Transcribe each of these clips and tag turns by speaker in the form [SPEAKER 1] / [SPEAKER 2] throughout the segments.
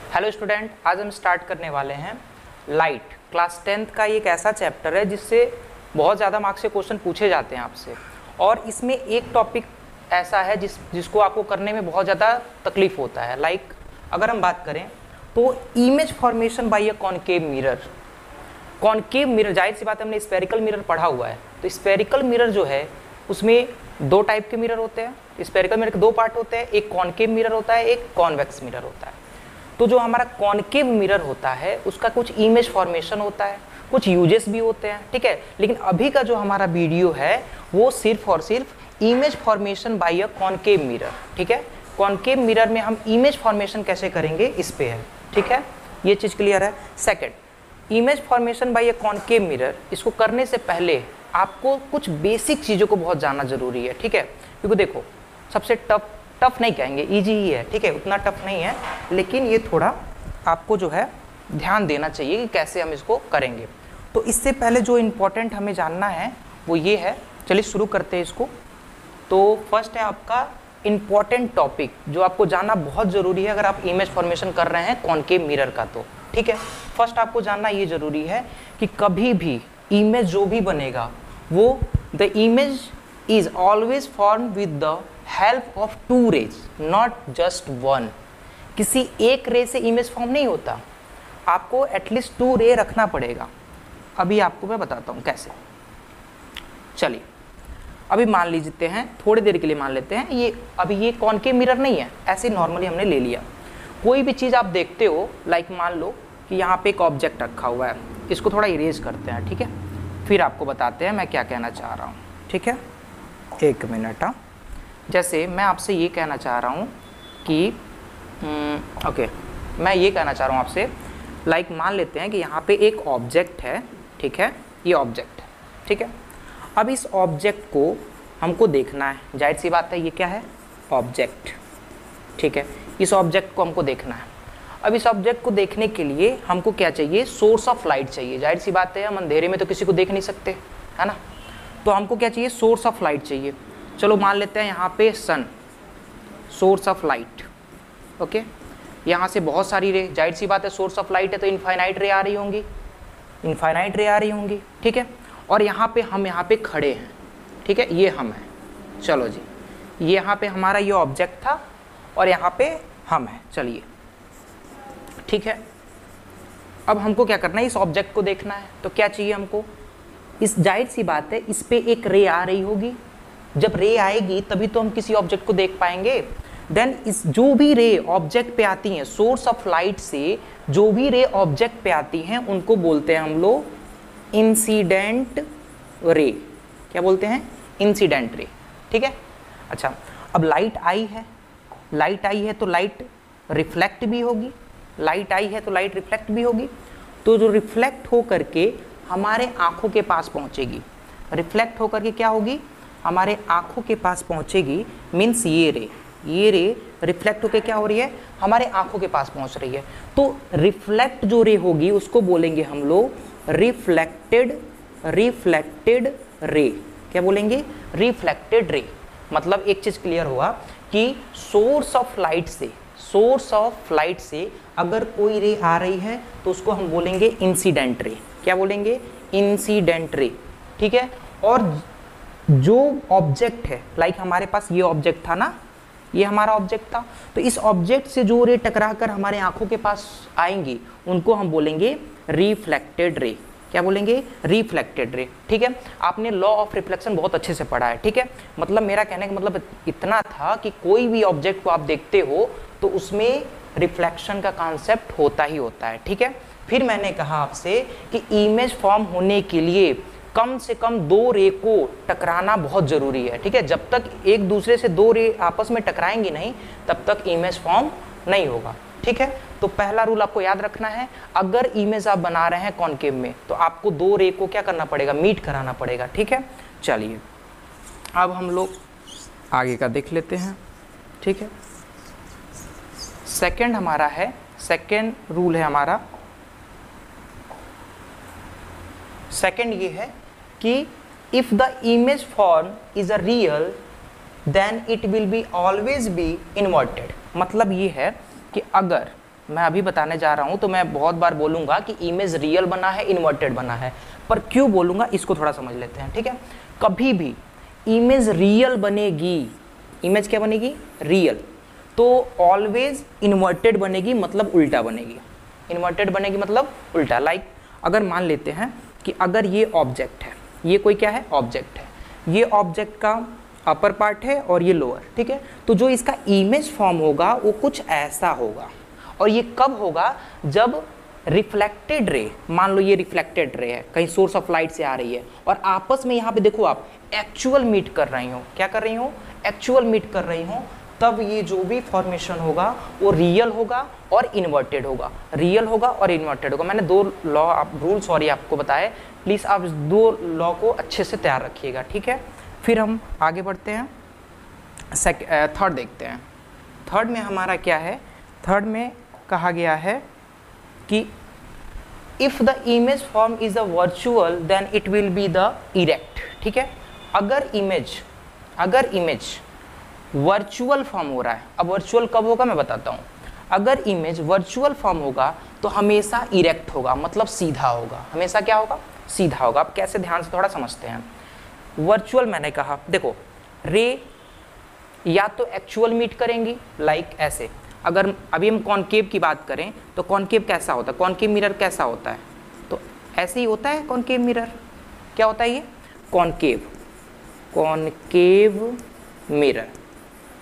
[SPEAKER 1] Hello student, आज हम start करने वाले हैं लाइट। क्लास 10th का एक ऐसा चैप्टर है जिससे बहुत ज़्यादा मार्क्स से क्वेश्चन पूछे जाते हैं आपसे, और इसमें एक टॉपिक ऐसा है जिसको आपको करने में बहुत ज़्यादा तकलीफ होता है। लाइक अगर हम बात करें तो image formation by a concave mirror. Concave mirror, जाहिर सी बात है हमने स्फेरिकल मिरर पढ़ा हुआ है, तो स्फेरिकल मिरर जो है उसमें दो टाइप के मिरर होते हैं। स्फेरिकल मिरर के दो पार्ट होते हैं, एक कॉनकेव मिरर होता है, एक कॉन्वेक्स मिरर होता है। तो जो हमारा कॉनकेव मिरर होता है उसका कुछ इमेज फॉर्मेशन होता है, कुछ यूजेस भी होते हैं, ठीक है। लेकिन अभी का जो हमारा वीडियो है वो सिर्फ और सिर्फ image formation by a concave mirror, ठीक है। कॉनकेव मिरर में हम इमेज फॉर्मेशन कैसे करेंगे इस पे है, ठीक है। ये चीज़ क्लियर है। Second, image formation by a concave mirror, इसको करने से पहले आपको कुछ बेसिक चीज़ों को बहुत जानना जरूरी है, ठीक है। क्योंकि देखो सबसे टफ नहीं कहेंगे, इजी ही है, ठीक है, उतना टफ नहीं है, लेकिन ये थोड़ा आपको जो है ध्यान देना चाहिए कि कैसे हम इसको करेंगे। तो इससे पहले जो इम्पोर्टेंट हमें जानना है वो ये है, चलिए शुरू करते हैं इसको। तो फर्स्ट है आपका इम्पॉर्टेंट टॉपिक जो आपको जानना बहुत ज़रूरी है अगर आप इमेज फॉर्मेशन कर रहे हैं कॉनकेव मिरर का, तो ठीक है। फर्स्ट आपको जानना ये ज़रूरी है कि कभी भी इमेज जो भी बनेगा वो the image is always form with the help of two rays, not just one. किसी एक रे से इमेज फॉर्म नहीं होता, आपको एटलीस्ट टू रे रखना पड़ेगा। अभी आपको मैं बताता हूँ कैसे। चलिए अभी मान लीजिए हैं, थोड़ी देर के लिए मान लेते हैं ये अभी ये कॉनकेव मिरर नहीं है, ऐसे नॉर्मली हमने ले लिया। कोई भी चीज़ आप देखते हो, लाइक मान लो कि यहाँ पे एक ऑब्जेक्ट रखा हुआ है, इसको थोड़ा इरेज करते हैं, ठीक है, फिर आपको बताते हैं मैं क्या कहना चाह रहा हूँ, ठीक है। एक मिनट। हाँ, जैसे मैं आपसे ये कहना चाह रहा हूँ कि ओके, मैं ये कहना चाह रहा हूँ आपसे, लाइक मान लेते हैं कि यहाँ पे एक ऑब्जेक्ट है, ठीक है, ये ऑब्जेक्ट है, ठीक है। अब इस ऑब्जेक्ट को हमको देखना है, जाहिर सी बात है ये क्या है, ऑब्जेक्ट, ठीक है। इस ऑब्जेक्ट को हमको देखना है। अब इस ऑब्जेक्ट को देखने के लिए हमको क्या चाहिए, सोर्स ऑफ लाइट चाहिए। जाहिर सी बात है हम अंधेरे में तो किसी को देख नहीं सकते, है ना, तो हमको क्या चाहिए, सोर्स ऑफ लाइट चाहिए। चलो मान लेते हैं यहाँ पे सन, सोर्स ऑफ लाइट, ओके। यहाँ से बहुत सारी रे, जाहिर सी बात है सोर्स ऑफ लाइट है तो इनफाइनाइट रे आ रही होंगी, इनफाइनाइट रे आ रही होंगी, ठीक है। और यहाँ पे हम यहाँ पे खड़े हैं, ठीक है, ये हम हैं। चलो जी, ये यहाँ पे हमारा ये ऑब्जेक्ट था और यहाँ पे हम हैं, चलिए ठीक है। अब हमको क्या करना है, इस ऑब्जेक्ट को देखना है, तो क्या चाहिए हमको, इस जाहिर सी बात है इस पे एक रे आ रही होगी। जब रे आएगी तभी तो हम किसी ऑब्जेक्ट को देख पाएंगे। देन इस जो भी रे ऑब्जेक्ट पे आती हैं, सोर्स ऑफ लाइट से जो भी रे ऑब्जेक्ट पे आती हैं उनको बोलते हैं हम लोग इंसिडेंट रे। क्या बोलते हैं, इंसिडेंट रे, ठीक है। अच्छा, अब लाइट आई है, लाइट आई है तो लाइट रिफ्लेक्ट भी होगी, लाइट आई है तो लाइट रिफ्लेक्ट भी होगी। तो जो रिफ्लेक्ट हो करके हमारे आँखों के पास पहुँचेगी, रिफ्लेक्ट होकर के क्या होगी, हमारे आँखों के पास पहुँचेगी, मीन्स ये रे रिफ्लेक्ट होकर क्या हो रही है, हमारे आँखों के पास पहुँच रही है। तो रिफ्लेक्ट जो रे होगी उसको बोलेंगे हम लोग रिफ्लेक्टेड रे। क्या बोलेंगे, रिफ्लेक्टेड रे। मतलब एक चीज़ क्लियर हुआ कि सोर्स ऑफ लाइट से अगर कोई रे आ रही है तो उसको हम बोलेंगे इंसिडेंट रे। क्या बोलेंगे, इंसिडेंट रे, ठीक है। और जो ऑब्जेक्ट है, लाइक हमारे पास ये ऑब्जेक्ट था ना, ये हमारा ऑब्जेक्ट था, तो इस ऑब्जेक्ट से जो रे टकरा कर हमारे आंखों के पास आएंगी उनको हम बोलेंगे रिफ्लेक्टेड रे। क्या बोलेंगे, रिफ्लेक्टेड रे, ठीक है। आपने लॉ ऑफ रिफ्लेक्शन बहुत अच्छे से पढ़ा है, ठीक है। मतलब मेरा कहने का मतलब इतना था कि कोई भी ऑब्जेक्ट को आप देखते हो तो उसमें रिफ्लेक्शन का कॉन्सेप्ट होता ही होता है, ठीक है। फिर मैंने कहा आपसे कि इमेज फॉर्म होने के लिए कम से कम दो रे को टकराना बहुत ज़रूरी है, ठीक है। जब तक एक दूसरे से दो रे आपस में टकराएंगी नहीं तब तक इमेज फॉर्म नहीं होगा, ठीक है। तो पहला रूल आपको याद रखना है, अगर इमेज आप बना रहे हैं कॉनकेव में तो आपको दो रे को क्या करना पड़ेगा, मीट कराना पड़ेगा, ठीक है। चलिए अब हम लोग आगे का देख लेते हैं, ठीक है। सेकंड हमारा है, सेकंड रूल है हमारा, सेकंड ये है कि if the image form is a real then it will be always be inverted. मतलब ये है कि अगर मैं अभी बताने जा रहा हूँ, तो मैं बहुत बार बोलूँगा कि इमेज रियल बना है, इन्वर्टेड बना है, पर क्यों बोलूँगा इसको थोड़ा समझ लेते हैं, ठीक है। कभी भी इमेज रियल बनेगी, इमेज क्या बनेगी, रियल, तो ऑलवेज इन्वर्टेड बनेगी, मतलब उल्टा बनेगी। इन्वर्टेड बनेगी मतलब उल्टा। लाइक अगर मान लेते हैं कि अगर ये ऑब्जेक्ट है, ये कोई क्या है, ऑब्जेक्ट है, ये ऑब्जेक्ट का अपर पार्ट है और ये लोअर, ठीक है, तो जो इसका इमेज फॉर्म होगा वो कुछ ऐसा होगा। और ये कब होगा, जब रिफ्लेक्टेड रे, मान लो ये रिफ्लेक्टेड रे है, कहीं सोर्स ऑफ लाइट से आ रही है, और आपस में यहाँ पे देखो आप एक्चुअल मीट कर रही हो, क्या कर रही हो, एक्चुअल मीट कर रही हो, तब ये जो भी फॉर्मेशन होगा वो रियल होगा और इन्वर्टेड होगा, रियल होगा और इन्वर्टेड होगा। मैंने दो लॉ, रूल सॉरी आपको बताए, प्लीज़ आप दो लॉ को अच्छे से तैयार रखिएगा, ठीक है। फिर हम आगे बढ़ते हैं, थर्ड देखते हैं। थर्ड में हमारा क्या है, थर्ड में कहा गया है कि if the image form is a virtual then it will be the erect, ठीक है। अगर इमेज वर्चुअल फॉर्म हो रहा है, अब वर्चुअल कब होगा मैं बताता हूँ। अगर इमेज वर्चुअल फॉर्म होगा तो हमेशा इरेक्ट होगा, मतलब सीधा होगा, हमेशा क्या होगा, सीधा होगा। अब कैसे, ध्यान से थोड़ा समझते हैं। वर्चुअल मैंने कहा, देखो रे या तो एक्चुअल मीट करेंगी, लाइक ऐसे। अगर अभी हम कॉनकेव की बात करें तो कॉनकेव कैसा होता है, कॉनकेव मिरर कैसा होता है, तो ऐसे ही होता है कॉनकेव मिरर। क्या होता है ये, concave, concave mirror,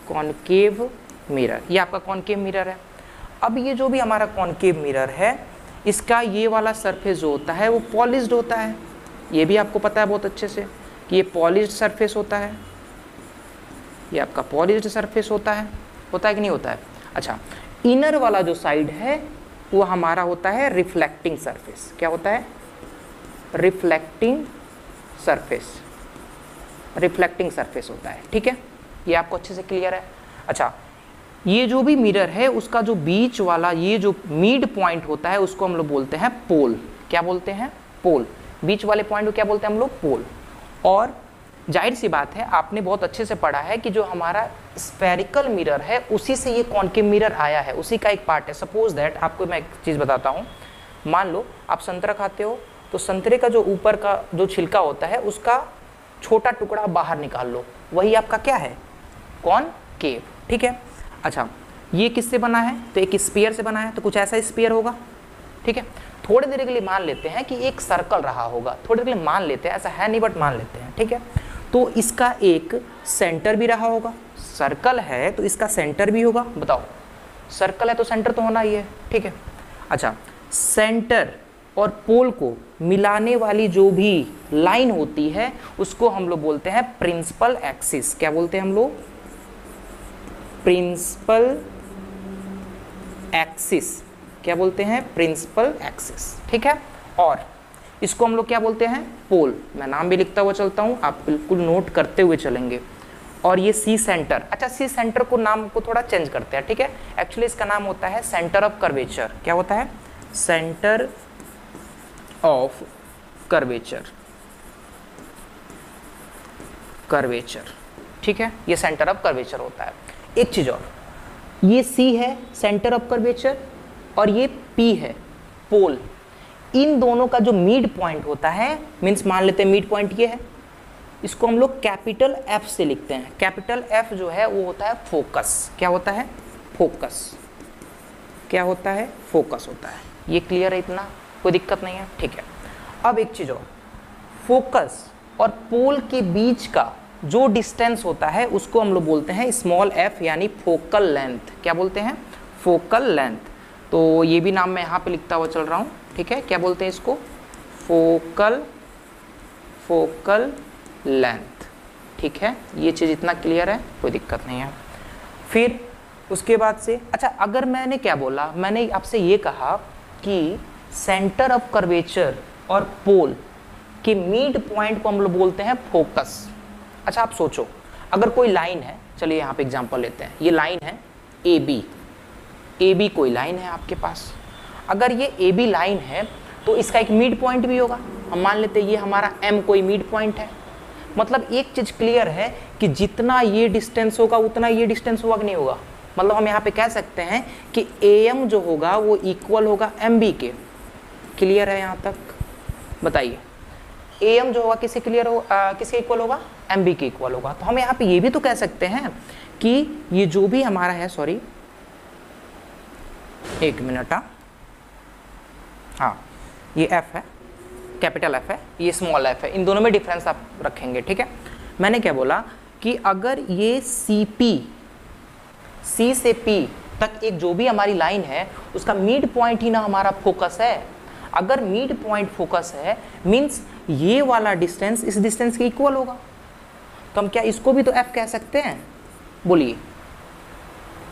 [SPEAKER 1] concave mirror, ये आपका कॉनकेव मिरर है। अब ये जो भी हमारा कॉनकेव मिरर है, इसका ये वाला सरफेस जो होता है वो पॉलिश्ड होता है। ये भी आपको पता है बहुत अच्छे से कि ये पॉलिश्ड सरफेस होता है, ये आपका पॉलिश्ड सरफेस होता है कि नहीं होता है। अच्छा, इनर वाला जो साइड है वो हमारा होता है रिफ्लेक्टिंग सरफेस। क्या होता है, रिफ्लेक्टिंग सरफेस, रिफ्लेक्टिंग सरफेस होता है, ठीक है। ये आपको अच्छे से क्लियर है। अच्छा, ये जो भी मिरर है उसका जो बीच वाला ये जो मिड पॉइंट होता है उसको हम लोग बोलते हैं पोल। क्या बोलते हैं, पोल। बीच वाले पॉइंट को क्या बोलते हैं हम लोग, पोल। और जाहिर सी बात है, आपने बहुत अच्छे से पढ़ा है कि जो हमारा स्फेरिकल मिरर है उसी से ये कॉनकेव मिरर आया है, उसी का एक पार्ट है। सपोज दैट, आपको मैं एक चीज़ बताता हूँ। मान लो आप संतरा खाते हो, तो संतरे का जो ऊपर का जो छिलका होता है उसका छोटा टुकड़ा बाहर निकाल लो, वही आपका क्या है, कॉनकेव, ठीक है। अच्छा, ये किससे बना है, तो एक स्फीयर से बना है, तो कुछ ऐसा स्फीयर होगा, ठीक है। थोड़ी देर के लिए मान लेते हैं कि एक सर्कल रहा होगा, थोड़ी देर के लिए मान लेते हैं, ऐसा है नहीं बट मान लेते हैं, ठीक है। तो इसका एक सेंटर भी रहा होगा, सर्कल है तो इसका सेंटर भी होगा। बताओ, सर्कल है तो सेंटर तो होना ही है, ठीक है। अच्छा, सेंटर और पोल को मिलाने वाली जो भी लाइन होती है उसको हम लोग बोलते हैं प्रिंसिपल एक्सिस। क्या बोलते हैं हम लोग, प्रिंसिपल एक्सिस। क्या बोलते हैं, प्रिंसिपल एक्सिस, ठीक है। और इसको हम लोग क्या बोलते हैं, पोल। मैं नाम भी लिखता हुआ चलता हूँ, आप बिल्कुल नोट करते हुए चलेंगे। और ये सी सेंटर, अच्छा सी सेंटर को नाम को थोड़ा चेंज करते हैं, ठीक है। एक्चुअली इसका नाम होता है सेंटर ऑफ कर्वेचर। क्या होता है, सेंटर ऑफ कर्वेचर, कर्वेचर, ठीक है। ये सेंटर ऑफ कर्वेचर होता है। एक चीज और, ये सी है सेंटर ऑफ कर्वेचर और ये पी है पोल। इन दोनों का जो मिड पॉइंट होता है, मीन्स मान लेते हैं मिड पॉइंट ये है, इसको हम लोग कैपिटल एफ से लिखते हैं। कैपिटल एफ जो है वो होता है फोकस। क्या होता है, फोकस। क्या होता है, फोकस होता है। ये क्लियर है, इतना कोई दिक्कत नहीं है, ठीक है। अब एक चीज और, फोकस और पोल के बीच का जो डिस्टेंस होता है उसको हम लोग बोलते हैं स्मॉल एफ, यानी फोकल लेंथ। क्या बोलते हैं, फोकल लेंथ। तो ये भी नाम मैं यहाँ पे लिखता हुआ चल रहा हूँ, ठीक है। क्या बोलते हैं इसको, फोकल, फोकल लेंथ, ठीक है। ये चीज़ इतना क्लियर है, कोई दिक्कत नहीं है। फिर उसके बाद से, अच्छा अगर मैंने क्या बोला, मैंने आपसे ये कहा कि सेंटर ऑफ कर्वेचर और पोल के मिड पॉइंट को हम लोग बोलते हैं फोकस। अच्छा आप सोचो, अगर कोई लाइन है, चलिए यहाँ पे एग्जांपल लेते हैं, ये लाइन है ए बी कोई लाइन है आपके पास। अगर ये ए बी लाइन है तो इसका एक मिड पॉइंट भी होगा। हम मान लेते हैं ये हमारा एम कोई मिड पॉइंट है। मतलब एक चीज़ क्लियर है कि जितना ये डिस्टेंस होगा उतना ये डिस्टेंस होगा कि नहीं होगा, मतलब हम यहाँ पे कह सकते हैं कि AM जो होगा वो इक्वल होगा MB के। क्लियर है यहाँ तक? बताइए, AM जो होगा किससे क्लियर हो किसके इक्वल होगा? MB के इक्वल होगा। तो हम यहाँ पे ये भी तो कह सकते हैं कि ये जो भी हमारा है, सॉरी एक मिनट, हाँ ये F है, कैपिटल F है, ये स्मॉल f है, इन दोनों में डिफरेंस आप रखेंगे, ठीक है। मैंने क्या बोला कि अगर ये C से P तक एक जो भी हमारी लाइन है उसका मिड पॉइंट ही ना हमारा फोकस है। अगर मिड पॉइंट फोकस है मींस ये वाला डिस्टेंस इस डिस्टेंस के इक्वल होगा। तो हम क्या इसको भी तो F कह सकते हैं? बोलिए,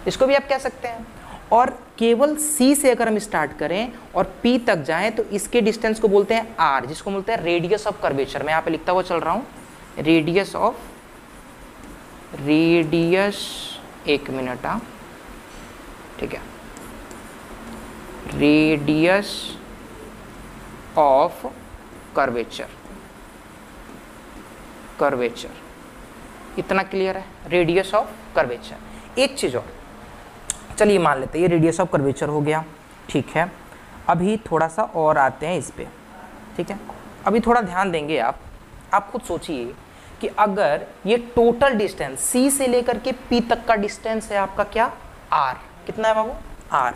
[SPEAKER 1] इसको भी F कह सकते हैं। और केवल C से अगर हम स्टार्ट करें और P तक जाएं तो इसके डिस्टेंस को बोलते हैं R, जिसको बोलते हैं रेडियस ऑफ कर्वेचर। मैं यहाँ पे लिखता हुआ चल रहा हूँ, एक मिनट, ठीक है, रेडियस ऑफ कर्वेचर, इतना क्लियर है? Radius of curvature. एक चीज और, चलिए मान लेते हैं ये रेडियस ऑफ कर्वेचर हो गया, ठीक है। अभी थोड़ा सा और आते हैं इस पे, ठीक है। अभी थोड़ा ध्यान देंगे आप खुद सोचिए कि अगर ये टोटल डिस्टेंस C से लेकर के P तक का डिस्टेंस है आपका क्या? R। कितना है बाबू? R।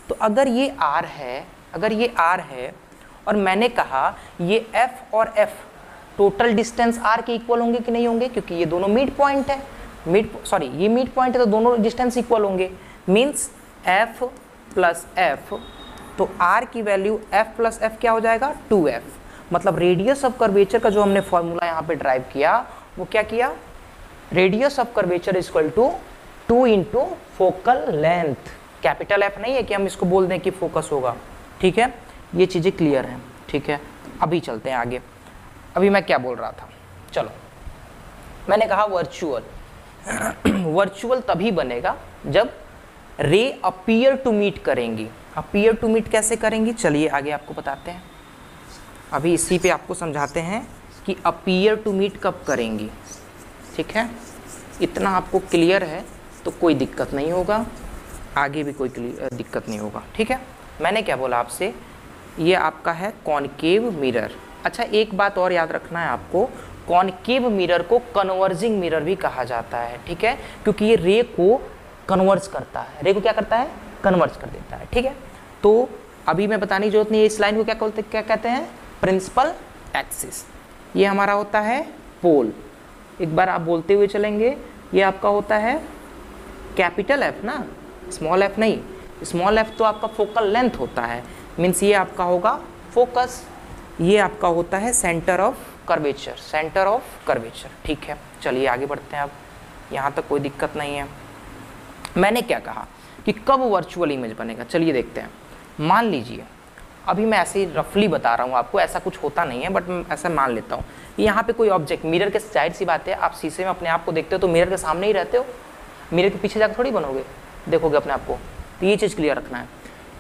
[SPEAKER 1] तो अगर ये R है और मैंने कहा ये F और F टोटल डिस्टेंस R के इक्वल होंगे कि नहीं होंगे? क्योंकि ये दोनों मिड पॉइंट है, ये मिड पॉइंट है तो दोनों डिस्टेंस इक्वल होंगे। मीन्स F प्लस F, तो R की वैल्यू F प्लस F क्या हो जाएगा? 2F। मतलब रेडियस ऑफ कर्वेचर का जो हमने फॉर्मूला यहाँ पे ड्राइव किया वो क्या किया? Radius of curvature is equal to 2 into focal length. Capital F नहीं है कि हम इसको बोल दें कि फोकस होगा, ठीक है। ये चीज़ें क्लियर हैं, ठीक है। अभी चलते हैं आगे। अभी मैं क्या बोल रहा था, चलो मैंने कहा वर्चुअल तभी बनेगा जब रे अपीयर टू मीट करेंगी। अपीयर टू मीट कैसे करेंगी? चलिए आगे आपको बताते हैं। अभी इसी पे आपको समझाते हैं कि अपीयर टू मीट कब करेंगी, ठीक है। इतना आपको क्लियर है तो कोई दिक्कत नहीं होगा, आगे भी कोई दिक्कत नहीं होगा, ठीक है। मैंने क्या बोला आपसे, ये आपका है कॉनकेव मिरर। अच्छा एक बात और याद रखना है आपको, कॉनकेव मिरर को कन्वर्जिंग मिरर भी कहा जाता है, ठीक है, क्योंकि ये रे को कन्वर्ज करता है। रे को क्या करता है? कन्वर्ज कर देता है, ठीक है। तो अभी मैं बताने की जरूरत नहीं है, इस लाइन को क्या कहते हैं? Principal axis. ये हमारा होता है पोल। एक बार आप बोलते हुए चलेंगे, ये आपका होता है कैपिटल F ना, स्मॉल f नहीं। स्मॉल f तो आपका फोकल लेंथ होता है, मीन्स ये आपका होगा फोकस। ये आपका होता है सेंटर ऑफ कर्वेचर, ठीक है। चलिए आगे बढ़ते हैं। अब यहाँ तक कोई दिक्कत नहीं है। मैंने क्या कहा कि कब वर्चुअल इमेज बनेगा, चलिए देखते हैं। मान लीजिए अभी मैं ऐसे ही रफली बता रहा हूँ आपको, ऐसा कुछ होता नहीं है बट मैं ऐसा मान लेता हूँ। यहाँ पे कोई ऑब्जेक्ट, मिरर के, जाहिर सी बात है आप शीशे में अपने आप को देखते हो तो मिरर के सामने ही रहते हो, मिरर के पीछे जाकर थोड़ी बनोगे, देखोगे अपने आप को। तो ये चीज़ क्लियर रखना है।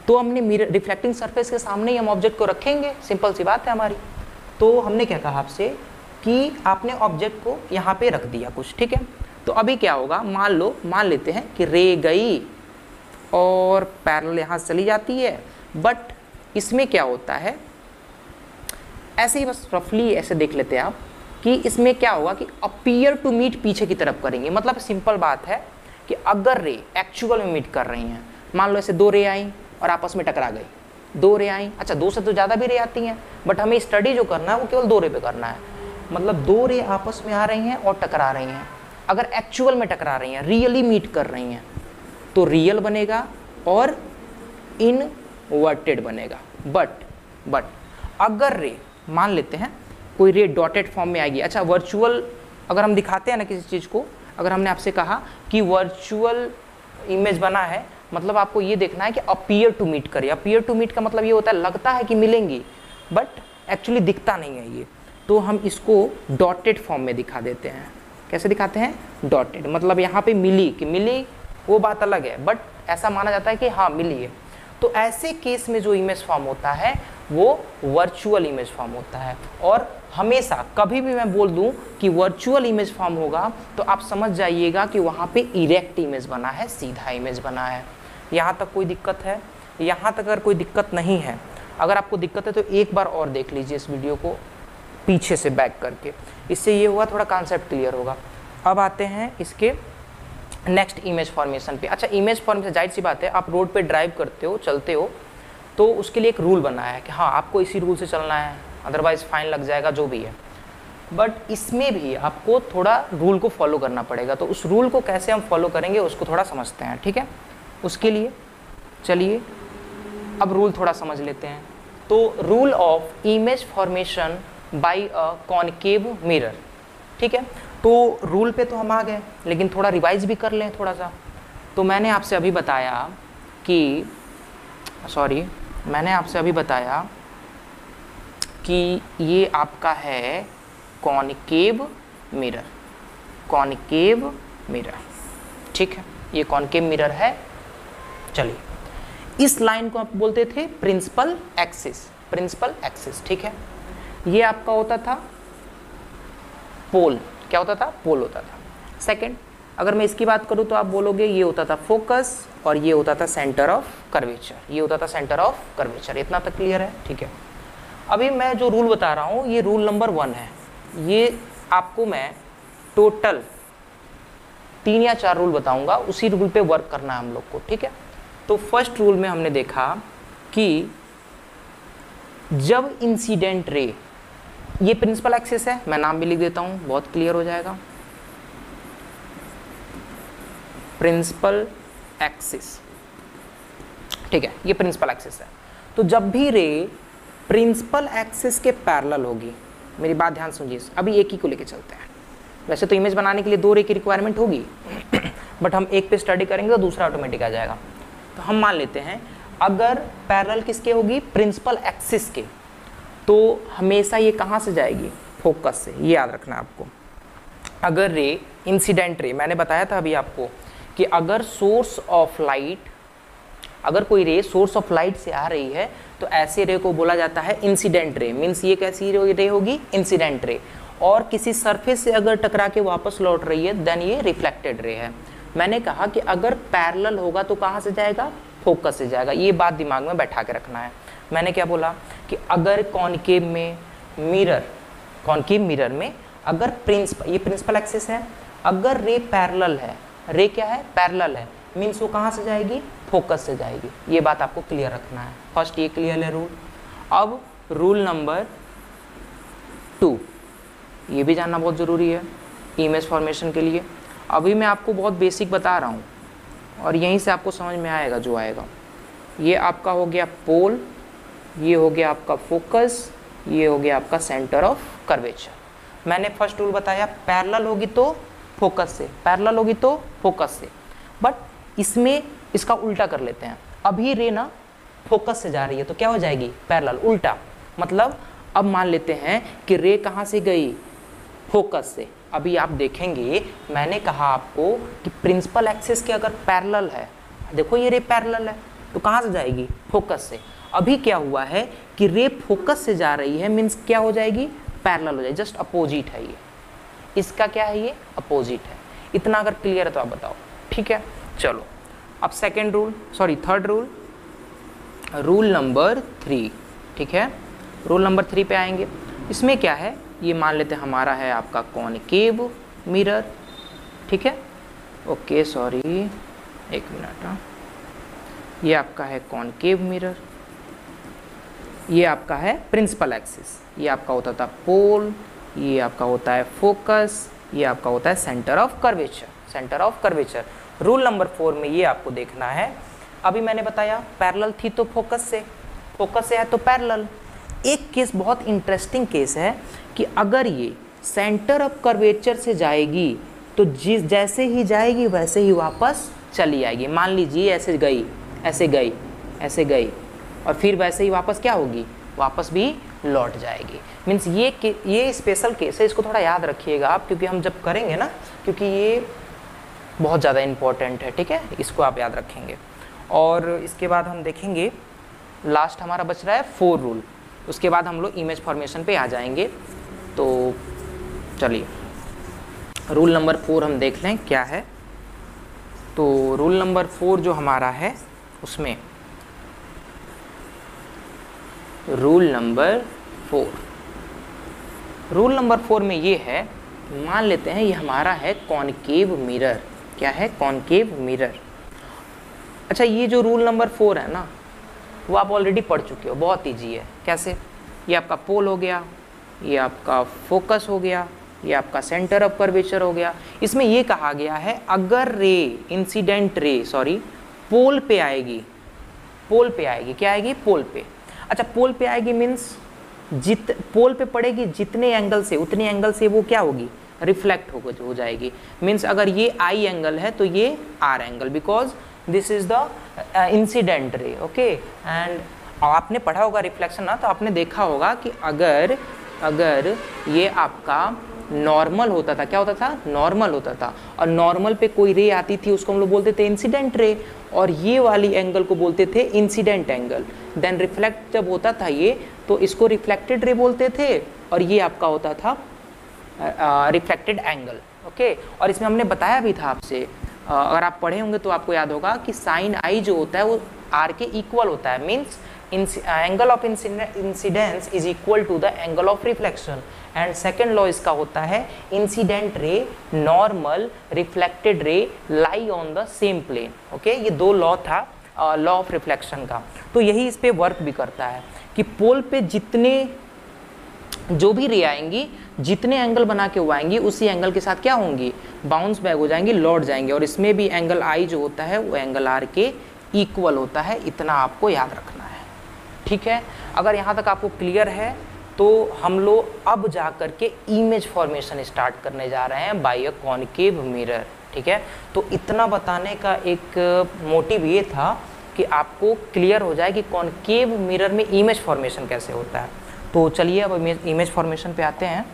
[SPEAKER 1] तो हमने मिरर रिफ्लेक्टिंग सरफेस के सामने ही हम ऑब्जेक्ट को रखेंगे, सिंपल सी बात है हमारी। तो हमने क्या कहा आपसे कि आपने ऑब्जेक्ट को यहाँ पे रख दिया कुछ, ठीक है। तो अभी क्या होगा, मान लेते हैं कि रे गई और पैरेलल यहाँ से चली जाती है, बट इसमें क्या होता है, ऐसे ही बस रफली ऐसे देख लेते हैं आप कि इसमें क्या होगा कि अपीयर टू मीट पीछे की तरफ करेंगे। मतलब सिंपल बात है कि अगर रे एक्चुअल में मीट कर रही हैं, मान लो ऐसे 2 रे आई और आपस में टकरा गई, 2 रे आई, अच्छा 2 से तो ज़्यादा भी रे आती हैं, बट हमें स्टडी जो करना है वो केवल 2 रे पे करना है। मतलब 2 रे आपस में आ रही हैं और टकरा रही हैं। अगर एक्चुअल में टकरा रही हैं, रियली मीट कर रही हैं, तो रियल बनेगा और इनवर्टेड बनेगा। बट अगर रे, मान लेते हैं कोई रे डॉटेड फॉर्म में आएगी। अच्छा वर्चुअल अगर हम दिखाते हैं ना किसी चीज़ को, अगर हमने आपसे कहा कि वर्चुअल इमेज बना है, मतलब आपको ये देखना है कि अपीयर टू मीट करिए। अपीयर टू मीट का मतलब ये होता है लगता है कि मिलेंगी बट एक्चुअली दिखता नहीं है ये, तो हम इसको डॉटेड फॉर्म में दिखा देते हैं। कैसे दिखाते हैं? डॉटेड। मतलब यहाँ पे मिली कि मिली वो बात अलग है, बट ऐसा माना जाता है कि हाँ मिली है। तो ऐसे केस में जो इमेज फॉर्म होता है वो वर्चुअल इमेज फॉर्म होता है। और हमेशा कभी भी मैं बोल दूं कि वर्चुअल इमेज फॉर्म होगा तो आप समझ जाइएगा कि वहाँ पे इरेक्ट इमेज बना है, सीधा इमेज बना है। यहाँ तक कोई दिक्कत है? यहाँ तक अगर कोई दिक्कत नहीं है, अगर आपको दिक्कत है तो एक बार और देख लीजिए इस वीडियो को पीछे से बैक करके, इससे ये हुआ थोड़ा कॉन्सेप्ट क्लियर होगा। अब आते हैं इसके नेक्स्ट इमेज फॉर्मेशन पे। अच्छा, इमेज फॉर्मेशन जाहिर सी बात है, आप रोड पे ड्राइव करते हो, चलते हो, तो उसके लिए एक रूल बना है कि हाँ आपको इसी रूल से चलना है, अदरवाइज फाइन लग जाएगा, जो भी है। बट इसमें भी आपको थोड़ा रूल को फॉलो करना पड़ेगा। तो उस रूल को कैसे हम फॉलो करेंगे उसको थोड़ा समझते हैं, ठीक है। उसके लिए चलिए अब रूल थोड़ा समझ लेते हैं। तो rule of image formation by a concave mirror, ठीक है। तो रूल पे तो हम आ गए, लेकिन थोड़ा रिवाइज भी कर लें थोड़ा सा। तो मैंने आपसे अभी बताया कि ये आपका है कॉनकेव मिरर, कॉनकेव मिरर, ठीक है, ये कॉनकेव मिरर है। चलिए, इस लाइन को आप बोलते थे प्रिंसिपल एक्सिस, प्रिंसिपल एक्सिस, ठीक है। ये आपका होता था पोल, क्या होता था? पोल होता था। सेकंड, अगर मैं इसकी बात करूं तो आप बोलोगे ये होता था फोकस और ये होता था सेंटर ऑफ कर्वेचर, ये होता था सेंटर ऑफ कर्वेचर। इतना तक क्लियर है, ठीक है। अभी मैं जो रूल बता रहा हूं ये रूल नंबर 1 है। ये आपको मैं टोटल 3 या 4 रूल बताऊंगा, उसी रूल पे वर्क करना है हम लोग को, ठीक है। तो फर्स्ट रूल में हमने देखा कि जब इंसिडेंट रे, ये प्रिंसिपल एक्सिस है, मैं नाम भी लिख देता हूं, बहुत क्लियर हो जाएगा। प्रिंसिपल एक्सिस, ठीक है, ये प्रिंसिपल एक्सिस है। तो जब भी रे प्रिंसिपल एक्सिस के पैरेलल होगी, मेरी बात ध्यान सुनिए, अभी एक ही को लेके चलते हैं। वैसे तो इमेज बनाने के लिए 2 रे की रिक्वायरमेंट होगी बट हम एक पे स्टडी करेंगे तो दूसरा ऑटोमेटिक आ जाएगा। तो हम मान लेते हैं अगर पैरेलल किसके होगी? प्रिंसिपल एक्सिस के, तो हमेशा ये कहाँ से जाएगी? फोकस से, ये याद रखना आपको। अगर रे इंसिडेंट रे, मैंने बताया था अभी आपको कि अगर सोर्स ऑफ लाइट, अगर कोई रे सोर्स ऑफ लाइट से आ रही है तो ऐसे रे को बोला जाता है इंसिडेंट रे। मीन्स ये कैसी रे होगी? Incident ray. और किसी सरफेस से अगर टकरा के वापस लौट रही है देन ये रिफ्लेक्टेड रे है। मैंने कहा कि अगर पैरेलल होगा तो कहाँ से जाएगा? फोकस से जाएगा। ये बात दिमाग में बैठा के रखना है। मैंने क्या बोला कि अगर कॉनकेव में मिरर, कॉनकेव मिरर में अगर ये प्रिंसिपल एक्सिस है, अगर रे पैरेलल है, रे क्या है? पैरेलल है, मीन्स वो कहाँ से जाएगी? फोकस से जाएगी। ये बात आपको क्लियर रखना है। फर्स्ट ये क्लियर है रूल। अब रूल नंबर 2, ये भी जानना बहुत ज़रूरी है इमेज फॉर्मेशन के लिए। अभी मैं आपको बहुत बेसिक बता रहा हूँ और यहीं से आपको समझ में आएगा जो आएगा। ये आपका हो गया पोल, ये हो गया आपका फोकस, ये हो गया आपका सेंटर ऑफ कर्वेचर। मैंने फर्स्ट रूल बताया पैरेलल होगी तो फोकस से, पैरेलल होगी तो फोकस से। बट इसमें इसका उल्टा कर लेते हैं। अभी रे ना फोकस से जा रही है तो क्या हो जाएगी? पैरेलल, उल्टा। मतलब अब मान लेते हैं कि रे कहाँ से गई? फोकस से। अभी आप देखेंगे, मैंने कहा आपको कि प्रिंसिपल एक्सिस के अगर पैरेलल है, देखो ये रे पैरेलल है तो कहाँ से जाएगी? फोकस से। अभी क्या हुआ है कि रे फोकस से जा रही है, मीन्स क्या हो जाएगी? पैरेलल हो जाएगी, जस्ट अपोजिट है ये। इसका क्या है? ये अपोजिट है। इतना अगर क्लियर है तो आप बताओ, ठीक है। चलो अब second rule, sorry third rule, rule number 3, ठीक है। रूल नंबर 3 पे आएंगे। इसमें क्या है? ये मान लेते हैं हमारा है आपका कॉनकेव मिरर, ठीक है। ओके सॉरी, एक मिनट, हाँ। ये आपका है कॉनकेव मिरर, ये आपका है प्रिंसिपल एक्सिस, ये आपका होता था पोल, ये आपका होता है फोकस, ये आपका होता है centre of curvature, centre of curvature. Rule number 4 में ये आपको देखना है। अभी मैंने बताया पैरेलल थी तो फोकस से है तो पैरेलल। एक केस बहुत इंटरेस्टिंग केस है कि अगर ये सेंटर ऑफ कर्वेचर से जाएगी तो जैसे ही जाएगी वैसे ही वापस चली आएगी। मान लीजिए ऐसे गई, ऐसे गई, ऐसे गई और फिर वैसे ही वापस क्या होगी? वापस भी लौट जाएगी। मीन्स ये स्पेशल केस है, इसको थोड़ा याद रखिएगा आप, क्योंकि हम जब करेंगे ना, क्योंकि ये बहुत ज़्यादा इम्पोर्टेंट है, ठीक है, इसको आप याद रखेंगे। और इसके बाद हम देखेंगे लास्ट हमारा बच रहा है 4 रूल, उसके बाद हम लोग इमेज फॉर्मेशन पे आ जाएंगे। तो चलिए रूल नंबर 4 हम देख लें क्या है। तो रूल नंबर 4 जो हमारा है उसमें रूल नंबर 4 में ये है, मान लेते हैं ये हमारा है कॉनकेव मिरर। क्या है? Concave mirror. अच्छा, ये जो रूल नंबर 4 है ना, वो आप ऑलरेडी पढ़ चुके हो, बहुत ईजी है। कैसे? ये आपका पोल हो गया, ये आपका फोकस हो गया, ये आपका सेंटर ऑफ कर्वेचर हो गया। इसमें ये कहा गया है अगर रे इंसिडेंट रे पोल पे आएगी, क्या आएगी? पोल पे। अच्छा, पोल पे आएगी मीन्स पोल पे पड़ेगी जितने एंगल से उतने एंगल से वो क्या होगी? रिफ्लेक्ट हो जाएगी। मीन्स अगर ये आई एंगल है तो ये R angle, because this is the incident ray. Okay, and आपने पढ़ा होगा रिफ्लेक्शन ना, तो आपने देखा होगा कि अगर ये आपका नॉर्मल होता था, क्या होता था? नॉर्मल होता था, और नॉर्मल पे कोई रे आती थी उसको हम लोग बोलते थे इंसिडेंट रे, और ये वाली एंगल को बोलते थे इंसिडेंट एंगल। देन रिफ्लेक्ट जब होता था ये, तो इसको रिफ्लेक्टेड रे बोलते थे, और ये आपका होता था रिफ्लेक्टेड एंगल। ओके, और इसमें हमने बताया भी था आपसे, अगर आप पढ़े होंगे तो आपको याद होगा कि साइन आई जो होता है वो आर के इक्वल होता है। Means angle of incidence is equal to the angle of reflection. And second law इसका होता है incident ray normal reflected ray lie on the same plane. Okay, ये 2 लॉ था लॉ ऑफ रिफ्लेक्शन का। तो यही इस पे वर्क भी करता है कि पोल पे जितने जो भी रे आएंगी, जितने एंगल बना के वो आएंगी, उसी एंगल के साथ क्या होंगी? बाउंस बैक हो जाएंगी, लौट जाएंगे। और इसमें भी एंगल आई जो होता है वो एंगल आर के इक्वल होता है। इतना आपको याद रखना है, ठीक है? अगर यहाँ तक आपको क्लियर है तो हम लोग अब जा कर के इमेज फॉर्मेशन स्टार्ट करने जा रहे हैं बाय अ कॉनकेव मिरर, ठीक है? तो इतना बताने का एक मोटिव ये था कि आपको क्लियर हो जाए कि कॉनकेव मिरर में इमेज फॉर्मेशन कैसे होता है। तो चलिए अब इमेज फॉर्मेशन पे आते हैं।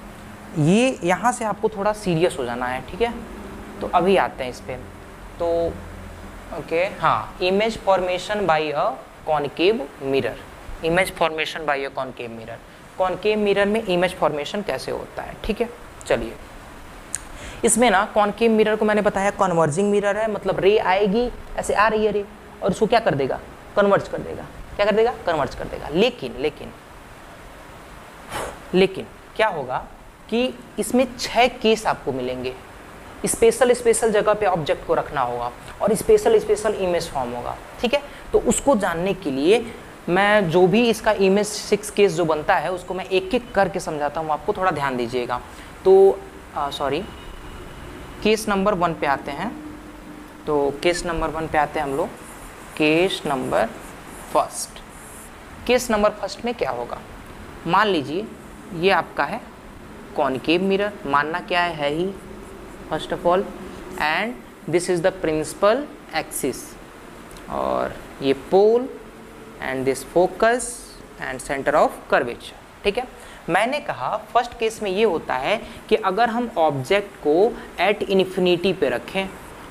[SPEAKER 1] ये यहाँ से आपको थोड़ा सीरियस हो जाना है, ठीक है? तो अभी आते हैं इस पे। तो ओके, हाँ, image formation by a concave mirror. Image formation by a concave mirror. Concave mirror में इमेज फॉर्मेशन कैसे होता है, ठीक है? चलिए, इसमें ना कॉनकेव मिरर को मैंने बताया कन्वर्जिंग मिरर है, मतलब रे आएगी, ऐसे आ रही है रे, और उसको क्या कर देगा? कन्वर्ज कर देगा। क्या कर देगा? कन्वर्ज कर देगा। लेकिन क्या होगा कि इसमें 6 केस आपको मिलेंगे। स्पेशल जगह पे ऑब्जेक्ट को रखना होगा और स्पेशल इमेज फॉर्म होगा, ठीक है? तो उसको जानने के लिए मैं जो भी इसका इमेज 6 केस जो बनता है उसको मैं एक एक करके समझाता हूँ, आपको थोड़ा ध्यान दीजिएगा। तो केस नंबर 1 पे आते हैं। तो केस नंबर 1 पे आते हैं हम लोग। केस नंबर फर्स्ट में क्या होगा? मान लीजिए ये आपका है कॉनकेव मिरर, मानना क्या है ही first of all, and this is the principal axis, और ये pole and this focus and centre of curvature, ठीक है? मैंने कहा फर्स्ट केस में ये होता है कि अगर हम ऑब्जेक्ट को एट इन्फिनिटी पे रखें,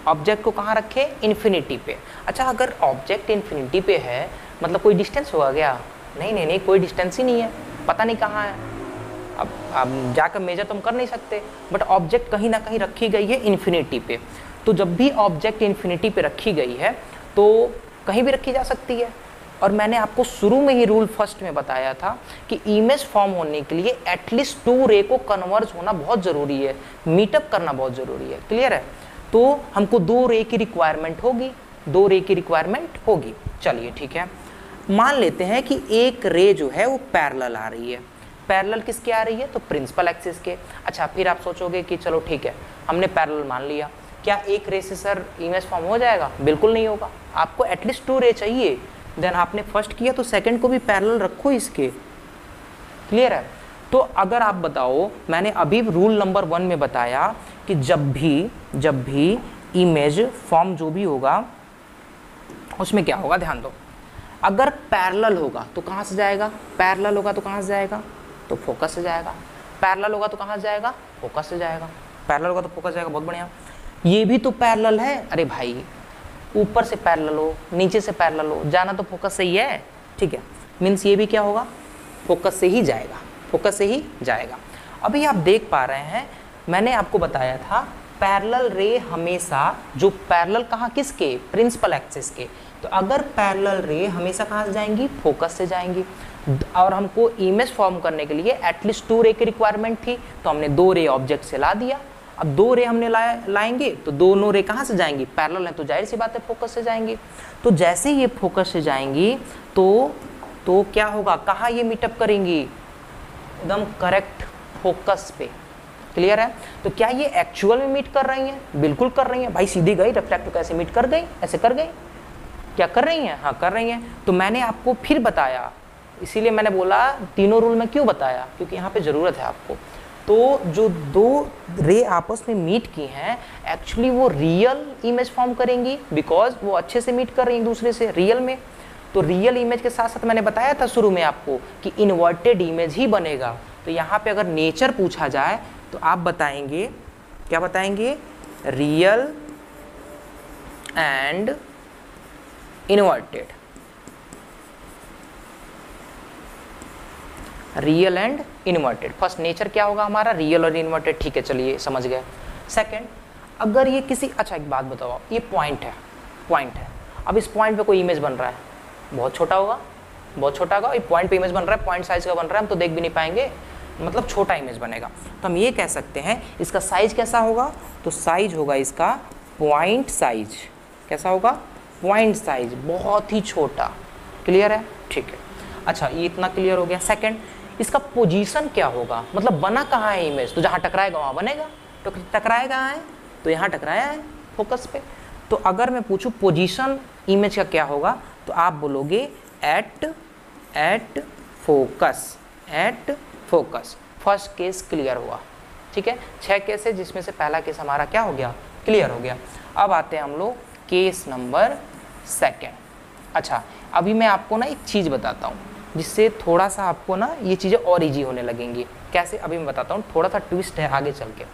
[SPEAKER 1] ऑब्जेक्ट को कहाँ रखें? इन्फिनिटी पे। अच्छा, अगर ऑब्जेक्ट इन्फिनिटी पे है मतलब कोई डिस्टेंस होगा क्या? नहीं, कोई डिस्टेंस ही नहीं है, पता नहीं कहाँ है। अब जाकर मेजर तो हम कर नहीं सकते, बट ऑब्जेक्ट कहीं ना कहीं रखी गई है इन्फिनिटी पे। तो जब भी ऑब्जेक्ट इन्फिनिटी पे रखी गई है तो कहीं भी रखी जा सकती है। और मैंने आपको शुरू में ही रूल फर्स्ट में बताया था कि इमेज फॉर्म होने के लिए एटलीस्ट 2 रे को कन्वर्ज होना बहुत ज़रूरी है, मीटअप करना बहुत ज़रूरी है। क्लियर है? तो हमको 2 रे की रिक्वायरमेंट होगी, चलिए ठीक है। मान लेते हैं कि एक रे जो है वो पैरेलल आ रही है। पैरेलल किसके आ रही है? तो प्रिंसिपल एक्सिस के। अच्छा, फिर आप सोचोगे कि चलो ठीक है, हमने पैरेलल मान लिया, क्या एक रे से सर इमेज फॉर्म हो जाएगा? बिल्कुल नहीं होगा, आपको एटलीस्ट 2 रे चाहिए। देन आपने फर्स्ट किया तो सेकंड को भी पैरेलल रखो इसके। क्लियर है? तो अगर आप बताओ, मैंने अभी रूल नंबर 1 में बताया कि जब भी इमेज फॉर्म जो भी होगा उसमें क्या होगा, ध्यान दो। अगर पैरेलल होगा तो कहाँ से जाएगा? पैरेलल होगा तो कहाँ से जाएगा? तो फोकस से जाएगा। पैरेलल होगा तो कहाँ से जाएगा? फोकस से जाएगा। पैरेलल होगा तो फोकस जाएगा, बहुत बढ़िया। ये भी तो पैरेलल है। अरे भाई, ऊपर से पैरेलल हो, नीचे से पैरेलल हो, जाना तो फोकस से ही है, ठीक है। मीन्स ये भी क्या होगा, फोकस से ही जाएगा, फोकस से ही जाएगा। अभी आप देख पा रहे हैं, मैंने आपको बताया था पैरेलल रे हमेशा जो पैरेलल कहाँ, किसके, प्रिंसिपल एक्सिस के। तो अगर पैरेलल रे हमेशा कहाँ से जाएंगी, फोकस से जाएंगी। और हमको इमेज फॉर्म करने के लिए एटलीस्ट 2 रे की रिक्वायरमेंट थी, तो हमने 2 रे ऑब्जेक्ट से ला दिया। अब 2 रे हमने लाएंगे तो दोनों रे कहाँ से जाएंगी, पैरेलल है तो जाहिर सी बात है फोकस से जाएंगी। तो जैसे ये फोकस से जाएंगी तो क्या होगा, कहाँ ये मीटअप करेंगी, एकदम करेक्ट फोकस पे। क्लियर है। तो क्या ये एक्चुअल में मीट कर रही हैं, बिल्कुल कर रही हैं भाई, सीधी गई रिफ्लेक्ट तो कैसे मीट कर गई, ऐसे कर गई, क्या कर रही हैं, हाँ कर रही हैं। तो मैंने आपको फिर बताया, इसीलिए मैंने बोला तीनों रूल में क्यों बताया, क्योंकि यहाँ पे ज़रूरत है आपको। तो जो 2 रे आपस में मीट की हैं, एक्चुअली वो रियल इमेज फॉर्म करेंगी, बिकॉज वो अच्छे से मीट कर रही हैं एक दूसरे से रियल में। तो रियल इमेज के साथ साथ मैंने बताया था शुरू में आपको कि इन्वर्टेड इमेज ही बनेगा। तो यहाँ पे अगर नेचर पूछा जाए तो आप बताएंगे, क्या बताएंगे, real and inverted, real and inverted. First nature क्या होगा हमारा, रियल और इन्वर्टेड, ठीक है चलिए समझ गए। सेकंड, अगर ये किसी, अच्छा एक बात बताओ, ये पॉइंट है, अब इस पॉइंट पे कोई इमेज बन रहा है, बहुत छोटा होगा, बहुत छोटा होगा, ये पॉइंट पे इमेज बन रहा है, पॉइंट साइज का बन रहा है, हम तो देख भी नहीं पाएंगे, मतलब छोटा इमेज बनेगा। तो हम ये कह सकते हैं इसका साइज कैसा होगा, तो साइज होगा इसका पॉइंट साइज, कैसा होगा, पॉइंट साइज, बहुत ही छोटा। क्लियर है, ठीक है। अच्छा ये इतना क्लियर हो गया। सेकंड, इसका पोजीशन क्या होगा, मतलब बना कहाँ है इमेज, तो जहाँ टकराएगा वहाँ बनेगा, तो टकराया कहाँ है, तो यहाँ टकराया है फोकस पे। तो अगर मैं पूछूं पोजीशन इमेज का क्या होगा, तो आप बोलोगे at focus, at focus. First case clear हुआ, ठीक है। 6 केस है जिसमें से पहला केस हमारा क्या हो गया, क्लियर हो गया। अब आते हैं हम लोग केस नंबर 2। अच्छा अभी मैं आपको ना एक चीज़ बताता हूँ जिससे थोड़ा सा आपको ना ये चीज़ें और ईजी होने लगेंगी। कैसे, अभी मैं बताता हूँ, थोड़ा सा ट्विस्ट है आगे चल के।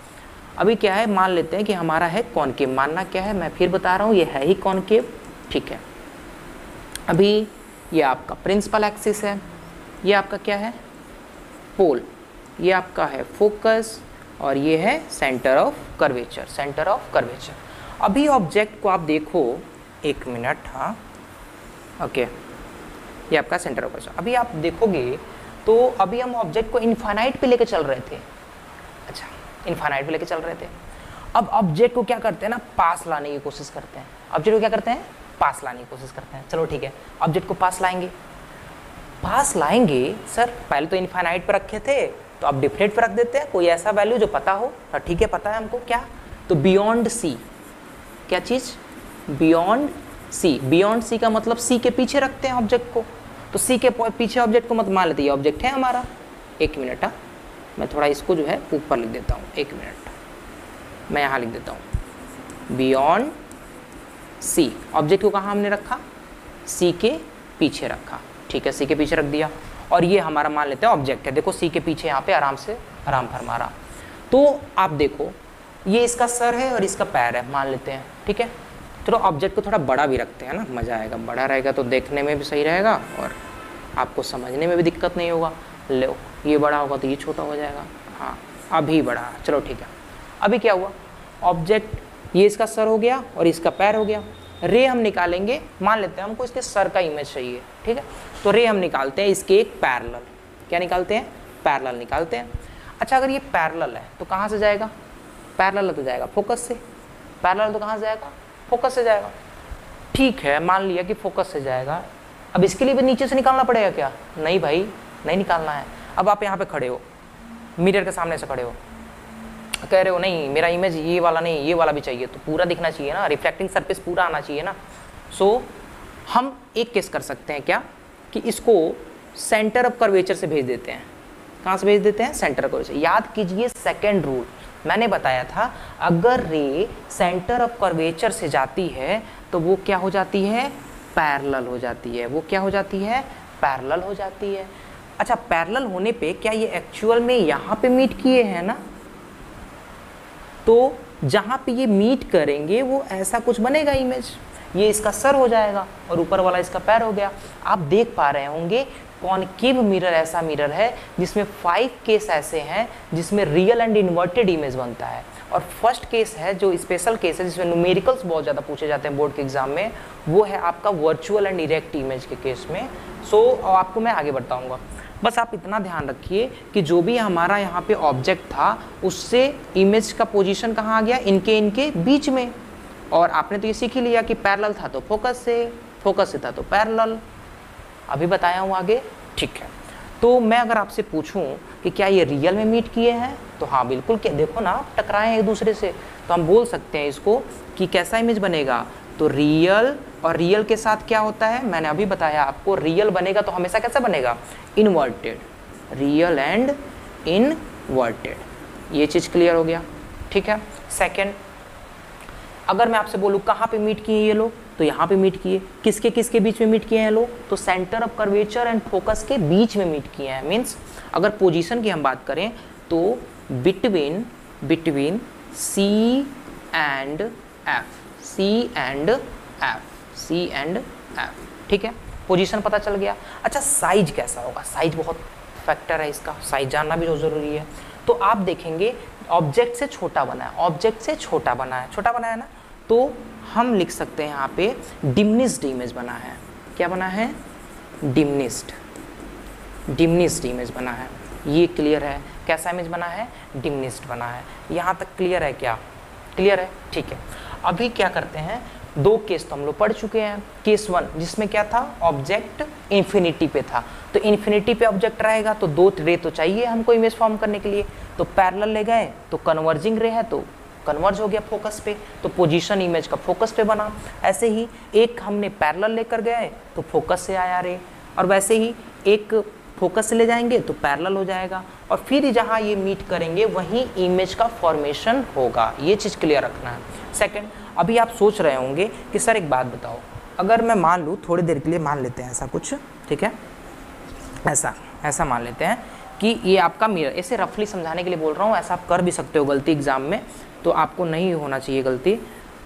[SPEAKER 1] अभी क्या है, मान लेते हैं कि हमारा है कॉनकेव, मानना क्या है, मैं फिर बता रहा हूँ, ये है ही कॉनकेव, ठीक है। अभी ये आपका प्रिंसिपल एक्सिस है, ये आपका क्या है, पोल, ये आपका है फोकस, और ये है centre of curvature, centre of curvature. अभी ऑब्जेक्ट को आप देखो, एक मिनट, हाँ ओके, ये आपका सेंटर ऑफ कर्वेचर। अभी आप देखोगे तो अभी हम ऑब्जेक्ट को इनफाइनाइट पे लेके चल रहे थे, अच्छा इनफाइनाइट पे लेके चल रहे थे। अब ऑब्जेक्ट को क्या करते हैं ना, पास लाने की कोशिश करते हैं, ऑब्जेक्ट को क्या करते हैं, पास लाने की कोशिश करते हैं। चलो ठीक है, ऑब्जेक्ट को पास लाएंगे, पास लाएंगे सर, पहले तो इनफाइनाइट पे रखे थे, तो अब डिफिनिट पे रख देते हैं, कोई ऐसा वैल्यू जो पता हो, तो ठीक है पता है हमको क्या, तो बियॉन्ड सी, क्या चीज़, बियॉन्ड सी। बियॉन्ड सी का मतलब सी के पीछे रखते हैं ऑब्जेक्ट को, तो सी के पीछे ऑब्जेक्ट को मत मान लेते, ये ऑब्जेक्ट है हमारा। एक मिनट, हाँ मैं थोड़ा इसको जो है ऊपर लिख देता हूँ, एक मिनट, मैं यहाँ लिख देता हूँ, बियॉन्ड सी। ऑब्जेक्ट को कहाँ हमने रखा, सी के पीछे रखा, ठीक है, सी के पीछे रख दिया, और ये हमारा मान लेते हैं ऑब्जेक्ट है, देखो सी के पीछे यहाँ पे आराम फरमा रहा। तो आप देखो ये इसका सर है और इसका पैर है, मान लेते हैं, ठीक है। चलो ऑब्जेक्ट को थोड़ा बड़ा भी रखते हैं ना, मज़ा आएगा, बड़ा रहेगा तो देखने में भी सही रहेगा और आपको समझने में भी दिक्कत नहीं होगा। लो ये बड़ा होगा तो ये छोटा हो जाएगा, हाँ अभी बड़ा, चलो ठीक है। अभी क्या हुआ, ऑब्जेक्ट, ये इसका सर हो गया और इसका पैर हो गया। रे हम निकालेंगे, मान लेते हैं हमको इसके सर का इमेज चाहिए, ठीक है, तो रे हम निकालते हैं इसके एक पैरेलल, क्या निकालते हैं, पैरेलल निकालते हैं। अच्छा अगर ये पैरेलल है तो कहाँ से जाएगा, पैरेलल तो जाएगा फोकस से, पैरेलल तो कहाँ से जाएगा, फोकस से जाएगा, ठीक है, मान लिया कि फोकस से जाएगा। अब इसके लिए भी नीचे से निकालना पड़ेगा क्या, नहीं भाई नहीं निकालना है। अब आप यहाँ पे खड़े हो, मिरर के सामने से खड़े हो, कह रहे हो नहीं मेरा इमेज ये वाला नहीं, ये वाला भी चाहिए, तो पूरा दिखना चाहिए ना, रिफ्लेक्टिंग सरफेस पूरा आना चाहिए ना। सो हम एक केस कर सकते हैं क्या, कि इसको सेंटर ऑफ कर्वेचर से भेज देते हैं। कहाँ से भेज देते हैं, सेंटर ऑफ कर्वेचर। याद कीजिए सेकेंड रूल मैंने बताया था, अगर रे सेंटर ऑफ कर्वेचर से जाती है तो वो क्या हो जाती है, पैरेलल हो जाती है, वो क्या हो जाती है, पैरेलल हो जाती है। अच्छा पैरेलल होने पे क्या ये एक्चुअल में यहाँ पे मीट किए हैं ना, तो जहाँ पे ये मीट करेंगे वो ऐसा कुछ बनेगा इमेज, ये इसका सर हो जाएगा और ऊपर वाला इसका पैर हो गया। आप देख पा रहे होंगे कॉनकेव मिरर ऐसा मिरर है जिसमें 5 केस ऐसे हैं जिसमें रियल एंड इन्वर्टेड इमेज बनता है। और फर्स्ट केस है जो स्पेशल केस है जिसमें न्यूमेरिकल्स बहुत ज़्यादा पूछे जाते हैं बोर्ड के एग्जाम में, वो है आपका वर्चुअल एंड इरेक्ट इमेज के केस में। आपको मैं आगे बताऊंगा, बस आप इतना ध्यान रखिए कि जो भी हमारा यहाँ पे ऑब्जेक्ट था उससे इमेज का पोजीशन कहाँ आ गया, इनके बीच में। और आपने तो ये सीख ही लिया कि पैरेलल था तो फोकस से था तो पैरेलल, अभी बताया हूँ आगे, ठीक है। तो मैं अगर आपसे पूछूं कि क्या ये रियल में मीट किए हैं, तो हाँ बिल्कुल, क्या देखो ना आप टकराए हैं एक दूसरे से, तो हम बोल सकते हैं इसको कि कैसा इमेज बनेगा, तो रियल, और रियल के साथ क्या होता है मैंने अभी बताया आपको, रियल बनेगा तो हमेशा कैसा बनेगा, इनवर्टेड, रियल एंड इनवर्टेड। ये चीज़ क्लियर हो गया, ठीक है। सेकेंड, अगर मैं आपसे बोलूँ कहाँ पे मीट किए ये लोग, तो यहाँ पे मीट किए, किसके बीच में मीट किए हैं लोग, तो centre of curvature and focus के बीच में मीट किए हैं। मीन्स अगर पोजीशन की हम बात करें तो बिटवीन सी एंड एफ, ठीक है, पोजीशन पता चल गया। अच्छा साइज कैसा होगा, साइज बहुत फैक्टर है इसका, साइज जानना भी बहुत ज़रूरी है। तो आप देखेंगे ऑब्जेक्ट से छोटा बना है, ना, तो हम लिख सकते हैं यहाँ पे डिमनिस्ड इमेज बना है। क्या बना है, डिमनिस्ड इमेज बना है। ये क्लियर है, कैसा इमेज बना है, डिमनिस्ड बना है। यहाँ तक क्लियर है क्या, क्लियर है, ठीक है। अभी क्या करते हैं, 2 केस तो हम लोग पढ़ चुके हैं। केस 1 जिसमें क्या था, ऑब्जेक्ट इन्फिनिटी पे था, तो इन्फिनिटी पे ऑब्जेक्ट रहेगा तो 2 रे तो चाहिए हमको इमेज फॉर्म करने के लिए, तो पैरेलल ले गए तो कन्वर्जिंग रे है तो कन्वर्ज हो गया फोकस पे, तो पोजीशन इमेज का फोकस पे बना। ऐसे ही एक हमने पैरेलल लेकर गए तो फोकस से आया रे, और वैसे ही एक फोकस से ले जाएंगे तो पैरेलल हो जाएगा, और फिर जहाँ ये मीट करेंगे वहीं इमेज का फॉर्मेशन होगा। ये चीज़ क्लियर रखना है। सेकंड, अभी आप सोच रहे होंगे कि सर एक बात बताओ, अगर मैं मान लूँ थोड़ी देर के लिए मान लेते हैं ऐसा कुछ, ठीक है, ऐसा मान लेते हैं कि ये आपका मिरर, ऐसे रफली समझाने के लिए बोल रहा हूँ, ऐसा आप कर भी सकते हो गलती एग्जाम में, तो आपको नहीं होना चाहिए गलती।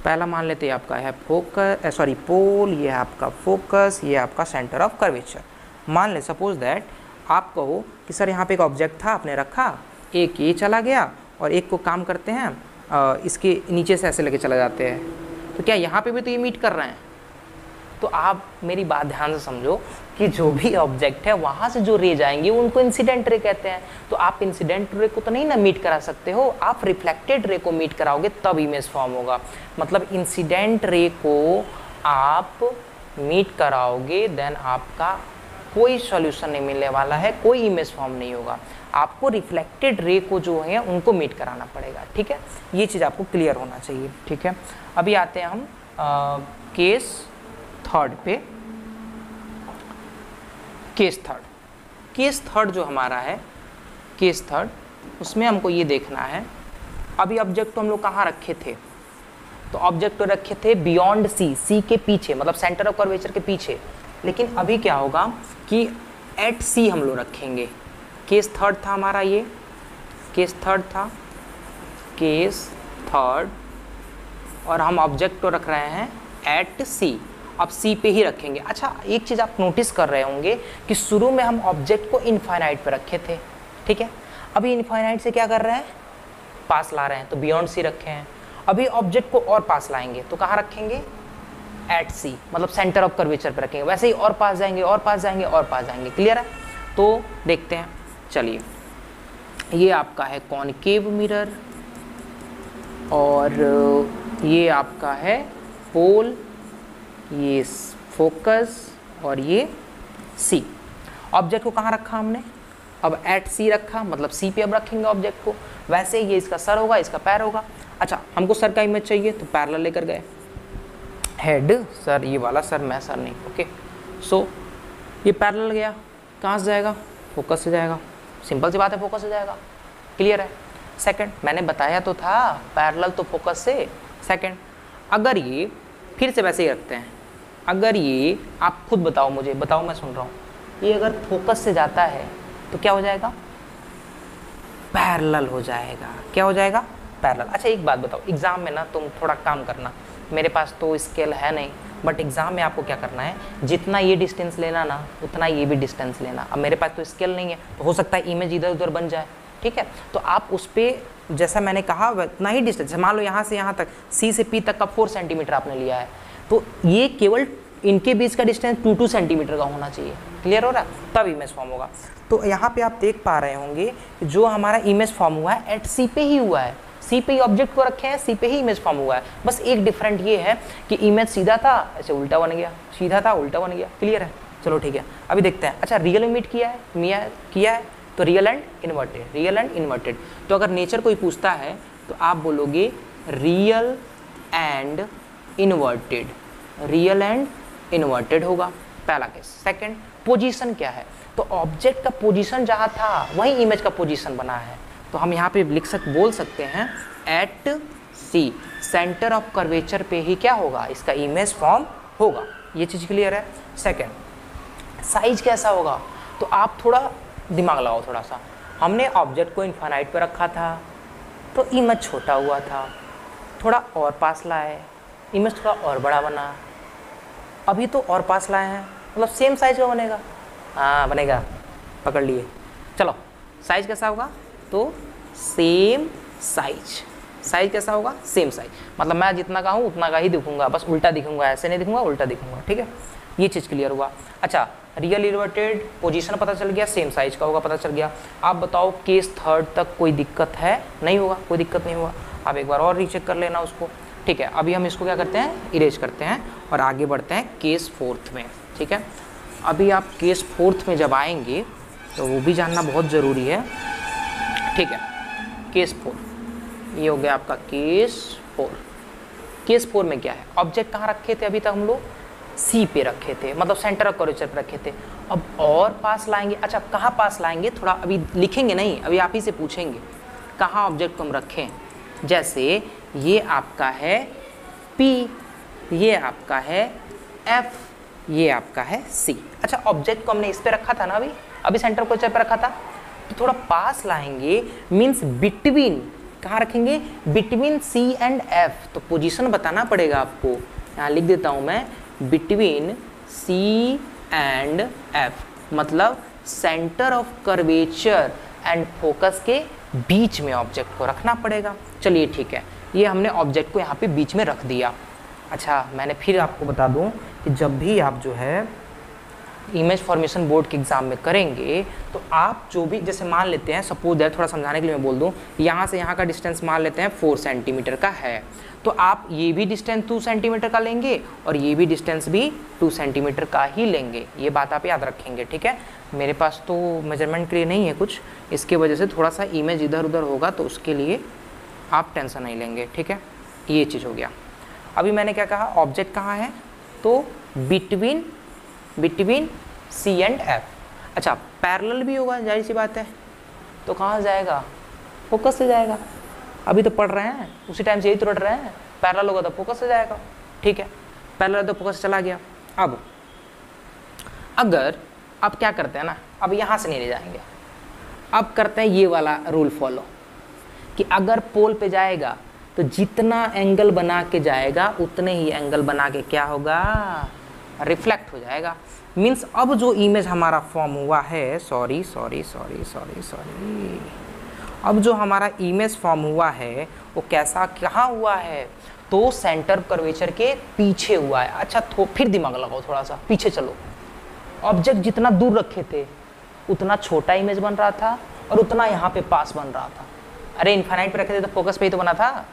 [SPEAKER 1] पहला मान लेते हैं आपका है पोल, ये है आपका फोकस, ये आपका सेंटर ऑफ कर्वेचर। मान ले सपोज दैट आप कहो कि सर यहाँ पे एक ऑब्जेक्ट था, आपने रखा, एक ये चला गया और एक को काम करते हैं इसके नीचे से ऐसे लेके चला जाते हैं, तो क्या यहाँ पे भी तो ये मीट कर रहे हैं। तो आप मेरी बात ध्यान से समझो कि जो भी ऑब्जेक्ट है वहाँ से जो रे जाएंगे उनको इंसिडेंट रे कहते हैं। तो आप इंसिडेंट रे को तो नहीं ना मीट करा सकते हो, आप रिफ्लेक्टेड रे को मीट कराओगे तब इमेज फॉर्म होगा। मतलब इंसिडेंट रे को आप मीट कराओगे देन आपका कोई सॉल्यूशन नहीं मिलने वाला है, कोई इमेज फॉर्म नहीं होगा। आपको रिफ्लेक्टेड रे को जो है उनको मीट कराना पड़ेगा, ठीक है। ये चीज़ आपको क्लियर होना चाहिए, ठीक है। अभी आते हैं हम केस थर्ड पे। केस थर्ड जो हमारा है, केस थर्ड, उसमें हमको ये देखना है, अभी ऑब्जेक्ट तो हम लोग कहाँ रखे थे, तो ऑब्जेक्ट तो रखे थे बियॉन्ड सी के पीछे, मतलब सेंटर ऑफ कर्वेचर के पीछे। लेकिन अभी क्या होगा कि एट सी हम लोग रखेंगे। केस थर्ड था हमारा, ये केस थर्ड, और हम ऑब्जेक्ट तो रख रहे हैं एट सी, अब सी पे ही रखेंगे। अच्छा एक चीज़ आप नोटिस कर रहे होंगे कि शुरू में हम ऑब्जेक्ट को इनफाइनाइट पे रखे थे, ठीक है। अभी इनफाइनाइट से क्या कर रहे हैं, पास ला रहे हैं, तो बियॉन्ड सी रखे हैं। अभी ऑब्जेक्ट को और पास लाएंगे तो कहाँ रखेंगे, एट सी, मतलब सेंटर ऑफ कर्वेचर पे रखेंगे। वैसे ही और पास जाएंगे, और पास जाएंगे, और पास जाएंगे। क्लियर है, तो देखते हैं। चलिए, ये आपका है कॉनकेव मिरर, और ये आपका है पोल, ये फोकस, और ये सी। ऑब्जेक्ट को कहाँ रखा हमने, अब एट सी रखा, मतलब सी पे अब रखेंगे ऑब्जेक्ट को। वैसे ये इसका सर होगा, इसका पैर होगा। अच्छा हमको सर का इमेज चाहिए तो पैरेलल लेकर गए, हेड सर, ये वाला सर, मैं सर नहीं, ओके। सो ये पैरेलल गया, कहाँ से जाएगा, फोकस से जाएगा। सिंपल सी बात है, फोकस से जाएगा। क्लियर है। सेकंड, मैंने बताया तो था पैरेलल तो फोकस से। सेकंड, अगर ये फिर से वैसे ही रखते हैं, अगर ये आप खुद बताओ, मुझे बताओ, मैं सुन रहा हूँ, ये अगर फोकस से जाता है तो क्या हो जाएगा, पैरेलल हो जाएगा। क्या हो जाएगा, पैरेलल। अच्छा एक बात बताओ, एग्जाम में ना तुम थोड़ा काम करना, मेरे पास तो स्केल है नहीं, बट एग्जाम में आपको क्या करना है, जितना ये डिस्टेंस लेना ना उतना ये भी डिस्टेंस लेना। अब मेरे पास तो स्केल नहीं है, तो हो सकता है इमेज इधर उधर बन जाए, ठीक है। तो आप उस पर जैसा मैंने कहा उतना ही डिस्टेंस, मान लो यहाँ से यहाँ तक सी से पी तक का 4 सेंटीमीटर आपने लिया है, तो ये केवल इनके बीच का डिस्टेंस 2 सेंटीमीटर का होना चाहिए। क्लियर हो रहा है, तब इमेज फॉर्म होगा। तो यहाँ पे आप देख पा रहे होंगे जो हमारा इमेज फॉर्म हुआ है एट सी पे ही हुआ है, सी पे ही ऑब्जेक्ट को रखे हैं, सी पे ही इमेज फॉर्म हुआ है। बस एक डिफरेंट ये है कि इमेज सीधा था ऐसे उल्टा बन गया, सीधा था उल्टा बन गया। क्लियर है, चलो ठीक है। अभी देखते हैं, अच्छा रियल इमिट किया है तो real and inverted, real and inverted. तो अगर नेचर कोई पूछता है तो आप बोलोगे real and inverted, real and inverted होगा पहला केस। सेकंड, पोजीशन क्या है, तो ऑब्जेक्ट का पोजीशन जहाँ था वही इमेज का पोजीशन बना है, तो हम यहाँ पे बोल सकते हैं at C, centre of curvature पे ही क्या होगा, इसका इमेज फॉर्म होगा। ये चीज़ क्लियर है। सेकंड, साइज कैसा होगा, तो आप थोड़ा दिमाग लगाओ थोड़ा सा। हमने ऑब्जेक्ट को इन्फाइनाइट पे रखा था तो इमेज छोटा हुआ था, थोड़ा और पास लाए इमेज थोड़ा और बड़ा बना, अभी तो और पास लाए हैं मतलब सेम साइज का बनेगा, हाँ बनेगा, पकड़ लिए। चलो साइज कैसा होगा, तो सेम साइज, साइज कैसा होगा, सेम साइज, मतलब मैं जितना का हूँ उतना का ही दिखूंगा, बस उल्टा दिखूंगा, ऐसे नहीं दिखूंगा, उल्टा दिखूंगा, ठीक है। ये चीज़ क्लियर हुआ। अच्छा रियल इन्वर्टेड, पोजीशन पता चल गया, सेम साइज का होगा पता चल गया। आप बताओ केस थर्ड तक कोई दिक्कत है, नहीं होगा, कोई दिक्कत नहीं होगा। आप एक बार और रीचेक कर लेना उसको, ठीक है। अभी हम इसको क्या करते हैं, इरेज करते हैं और आगे बढ़ते हैं केस फोर्थ में, ठीक है। अभी आप केस फोर्थ में जब आएंगे तो वो भी जानना बहुत ज़रूरी है, ठीक है। केस 4, ये हो गया आपका केस 4। केस 4 में क्या है, ऑब्जेक्ट कहाँ रखे थे अभी तक हम लोग, सी पे रखे थे, मतलब सेंटर ऑफ कर्वेचर पे रखे थे। अब और पास लाएंगे, अच्छा कहाँ पास लाएंगे, थोड़ा अभी लिखेंगे नहीं, अभी आप ही से पूछेंगे कहाँ ऑब्जेक्ट को हम रखें। जैसे ये आपका है P, ये आपका है F, ये आपका है C। अच्छा ऑब्जेक्ट को हमने इस पे रखा था ना, अभी सेंटर ऑफ कर्वेचर पे रखा था, तो थोड़ा पास लाएंगे, मीन्स बिटवीन, कहाँ रखेंगे, बिटवीन C एंड F। तो पोजीशन बताना पड़ेगा आपको, यहाँ लिख देता हूँ मैं, बिटवीन C एंड F, मतलब centre of curvature and focus के बीच में ऑब्जेक्ट को रखना पड़ेगा। चलिए ठीक है, ये हमने ऑब्जेक्ट को यहाँ पे बीच में रख दिया। अच्छा मैंने फिर आपको बता दूँ कि जब भी आप जो है इमेज फॉर्मेशन बोर्ड के एग्ज़ाम में करेंगे तो आप जो भी, जैसे मान लेते हैं सपोज दैट, थोड़ा समझाने के लिए मैं बोल दूं, यहाँ से यहाँ का डिस्टेंस मान लेते हैं 4 सेंटीमीटर का है, तो आप ये भी डिस्टेंस 2 सेंटीमीटर का लेंगे और ये भी डिस्टेंस भी 2 सेंटीमीटर का ही लेंगे। ये बात आप याद रखेंगे, ठीक है। मेरे पास तो मेजरमेंट के लिए नहीं है कुछ, इसके वजह से थोड़ा सा इमेज इधर उधर होगा, तो उसके लिए आप टेंशन नहीं लेंगे, ठीक है। ये चीज़ हो गया। अभी मैंने क्या कहा, ऑब्जेक्ट कहाँ है, तो बिटवीन C एंड F। अच्छा पैरेलल भी होगा, जाहिर सी बात है, तो कहाँ जाएगा, फोकस से जाएगा। अभी तो पढ़ रहे हैं, उसी टाइम से यही तो रट रहे हैं, पैरेलल होगा तो फोकस से जाएगा, ठीक है। पैरेलल तो फोकस चला गया। अब अगर आप क्या करते हैं ना, अब यहाँ से नहीं ले जाएंगे, अब करते हैं ये वाला रूल फॉलो कि अगर पोल पे जाएगा तो जितना एंगल बना के जाएगा उतने ही एंगल बना के क्या होगा, रिफ्लेक्ट हो जाएगा। मीन्स अब जो इमेज हमारा फॉर्म हुआ है, सॉरी, अब जो हमारा इमेज फॉर्म हुआ है वो कैसा, कहाँ हुआ है, तो सेंटर कर्वेचर के पीछे हुआ है। अच्छा तो फिर दिमाग लगाओ थोड़ा सा, पीछे चलो। ऑब्जेक्ट जितना दूर रखे थे उतना छोटा इमेज बन रहा था और उतना यहाँ पे पास बन रहा था। अरे इनफाइनाइट पे रखे थे तो फोकस पे ही तो बना था।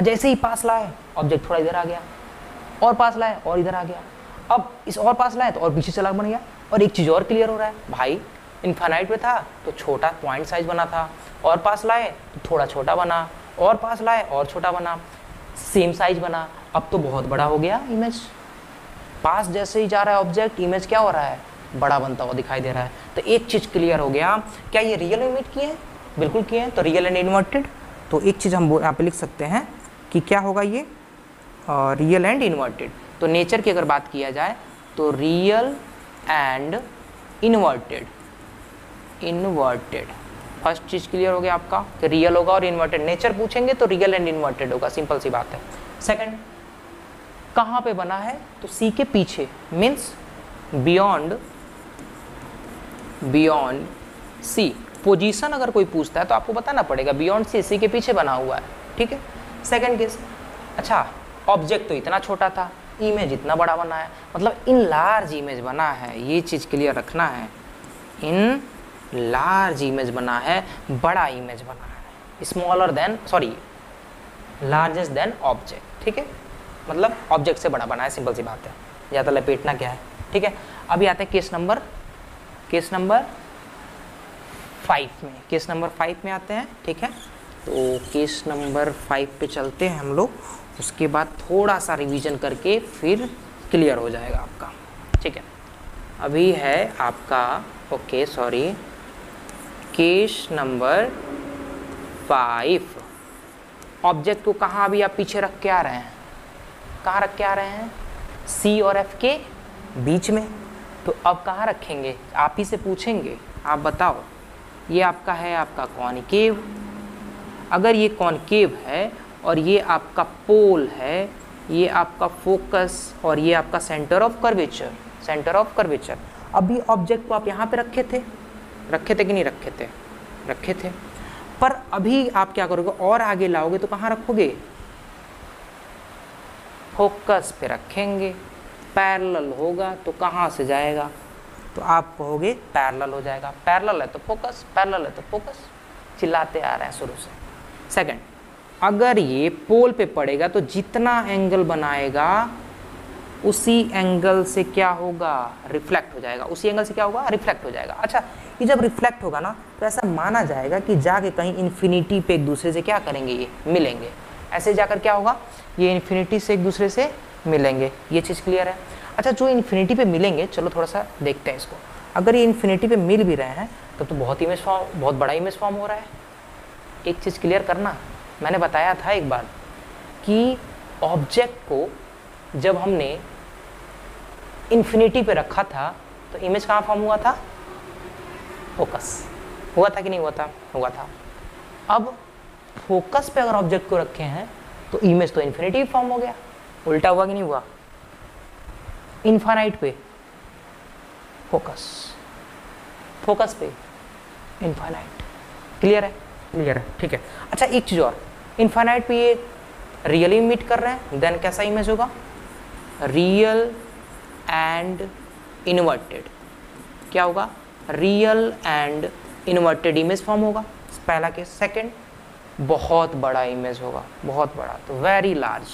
[SPEAKER 1] जैसे ही पास लाए ऑब्जेक्ट थोड़ा इधर आ गया, और पास लाए और इधर आ गया, अब इस और पास लाए तो और पीछे चला बन गया। और एक चीज़ और क्लियर हो रहा है भाई, इनफाइनाइट पे था तो छोटा पॉइंट साइज बना था, और पास लाए तो थोड़ा छोटा बना, और पास लाए और छोटा बना, सेम साइज बना। अब तो बहुत बड़ा हो गया इमेज, पास जैसे ही जा रहा है ऑब्जेक्ट, इमेज क्या हो रहा है, बड़ा बनता हुआ दिखाई दे रहा है। तो एक चीज़ क्लियर हो गया, क्या ये रियल इमेज किए हैं, बिल्कुल किए हैं। तो रियल एंड इन्वर्टेड, तो एक चीज़ हम यहाँ पे लिख सकते हैं कि क्या होगा ये, रियल एंड इन्वर्टेड। तो नेचर की अगर बात किया जाए तो real and inverted, first cheese clear हो गया आपका कि रियल होगा और इन्वर्टेड। नेचर पूछेंगे तो रियल एंड इन्वर्टेड होगा, सिंपल सी बात है। सेकंड, कहाँ पे बना है, तो सी के पीछे, मीन्स बियॉन्ड सी। पोजीशन अगर कोई पूछता है तो आपको बताना पड़ेगा बियॉन्ड सी के पीछे बना हुआ है, ठीक है। सेकंड केस, अच्छा ऑब्जेक्ट तो इतना छोटा था, इमेज इतना बड़ा बना है, मतलब इन लार्ज इमेज बना है, ये चीज़ क्लियर रखना है, इन लार्ज इमेज बना है, बड़ा इमेज बना है, smaller than sorry largest than object, ठीक है, मतलब ऑब्जेक्ट से बड़ा बना है, सिंपल सी बात है, ज़्यादा लपेटना क्या है, ठीक है। अभी आते हैं केस नंबर 5 में आते हैं, ठीक है। तो केस नंबर 5 पे चलते हैं हम लोग, उसके बाद थोड़ा सा रिवीजन करके फिर क्लियर हो जाएगा आपका, ठीक है। अभी है आपका okay sorry case number 5। Object को कहाँ अभी आप पीछे रख के आ रहे हैं, कहाँ रख के आ रहे हैं, सी और एफ के बीच में। तो अब कहाँ रखेंगे, आप ही से पूछेंगे, आप बताओ। ये आपका है आपका कॉनकेव, अगर ये कॉनकेव है और ये आपका पोल है, ये आपका फोकस और ये आपका सेंटर ऑफ कर्वेचर। अभी ऑब्जेक्ट को आप यहाँ पे रखे थे कि नहीं रखे थे, रखे थे। पर अभी आप क्या करोगे, और आगे लाओगे तो कहाँ रखोगे, फोकस पे रखेंगे। पैरेलल होगा तो कहाँ से जाएगा, तो आप कहोगे पैरेलल हो जाएगा। पैरेलल है तो फोकस, पैरेलल है तो फोकस, चिल्लाते आ रहे हैं शुरू से। सेकंड, अगर ये पोल पे पड़ेगा तो जितना एंगल बनाएगा उसी एंगल से क्या होगा, रिफ्लेक्ट हो जाएगा, उसी एंगल से क्या होगा, रिफ्लेक्ट हो जाएगा। अच्छा, ये जब रिफ्लेक्ट होगा ना तो ऐसा माना जाएगा कि जाके कहीं इन्फिनिटी पे एक दूसरे से क्या करेंगे, ये मिलेंगे। ऐसे जाकर क्या होगा, ये इन्फिनिटी से एक दूसरे से मिलेंगे। ये चीज़ क्लियर है। अच्छा, जो इन्फिनिटी पे मिलेंगे, चलो थोड़ा सा देखते हैं इसको। अगर ये इन्फिनिटी पे मिल भी रहे हैं तब तो बहुत बड़ा इमेज फॉर्म हो रहा है। एक चीज़ क्लियर करना, मैंने बताया था एक बार कि ऑब्जेक्ट को जब हमने इन्फिनिटी पे रखा था तो इमेज कहाँ फॉर्म हुआ था, फोकस। हुआ था कि नहीं हुआ था, हुआ था। अब फोकस पे अगर ऑब्जेक्ट को रखे हैं तो इमेज तो इन्फिनिटी फॉर्म हो गया। उल्टा हुआ कि नहीं हुआ, इनफाइनाइट पे फोकस पे इनफाइनाइट। क्लियर है, क्लियर है, ठीक है। अच्छा, एक चीज़ और, इनफाइनाइट पे ये रियली मीट कर रहे हैं, देन कैसा इमेज होगा, रियल एंड इन्वर्टेड। क्या होगा, real and inverted image form होगा, पहला केस। सेकंड, बहुत बड़ा इमेज होगा, बहुत बड़ा, तो वेरी लार्ज,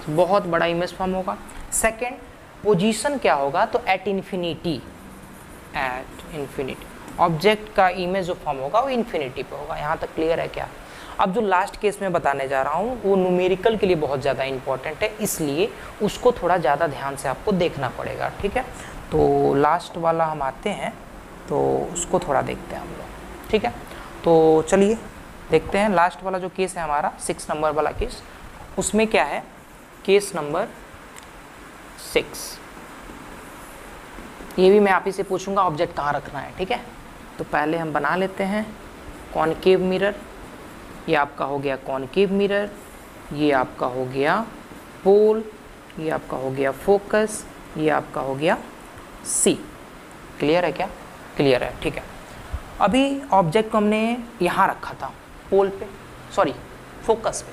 [SPEAKER 1] बहुत बड़ा इमेज फॉर्म होगा। सेकंड, पोजीशन क्या होगा, तो एट इन्फिनिटी ऑब्जेक्ट का इमेज जो फॉर्म होगा वो इन्फिनिटी पे होगा। यहाँ तक क्लियर है क्या। अब जो लास्ट केस में बताने जा रहा हूँ वो न्यूमेरिकल के लिए बहुत ज़्यादा इंपॉर्टेंट है, इसलिए उसको थोड़ा ज़्यादा ध्यान से आपको देखना पड़ेगा, ठीक है। तो लास्ट वाला हम आते हैं तो उसको थोड़ा देखते हैं हम लोग, ठीक है। तो चलिए देखते हैं लास्ट वाला जो केस है हमारा 6 नंबर वाला केस। उसमें क्या है, केस नंबर 6, ये भी मैं आप ही से पूछूंगा ऑब्जेक्ट कहाँ रखना है, ठीक है। तो पहले हम बना लेते हैं कॉनकेव मिरर। ये आपका हो गया कॉनकेव मिरर, ये आपका हो गया पोल, ये आपका हो गया फोकस, ये आपका हो गया सी। क्लियर है क्या, क्लियर है, ठीक है। अभी ऑब्जेक्ट को हमने यहाँ रखा था पोल पे, सॉरी फोकस पे।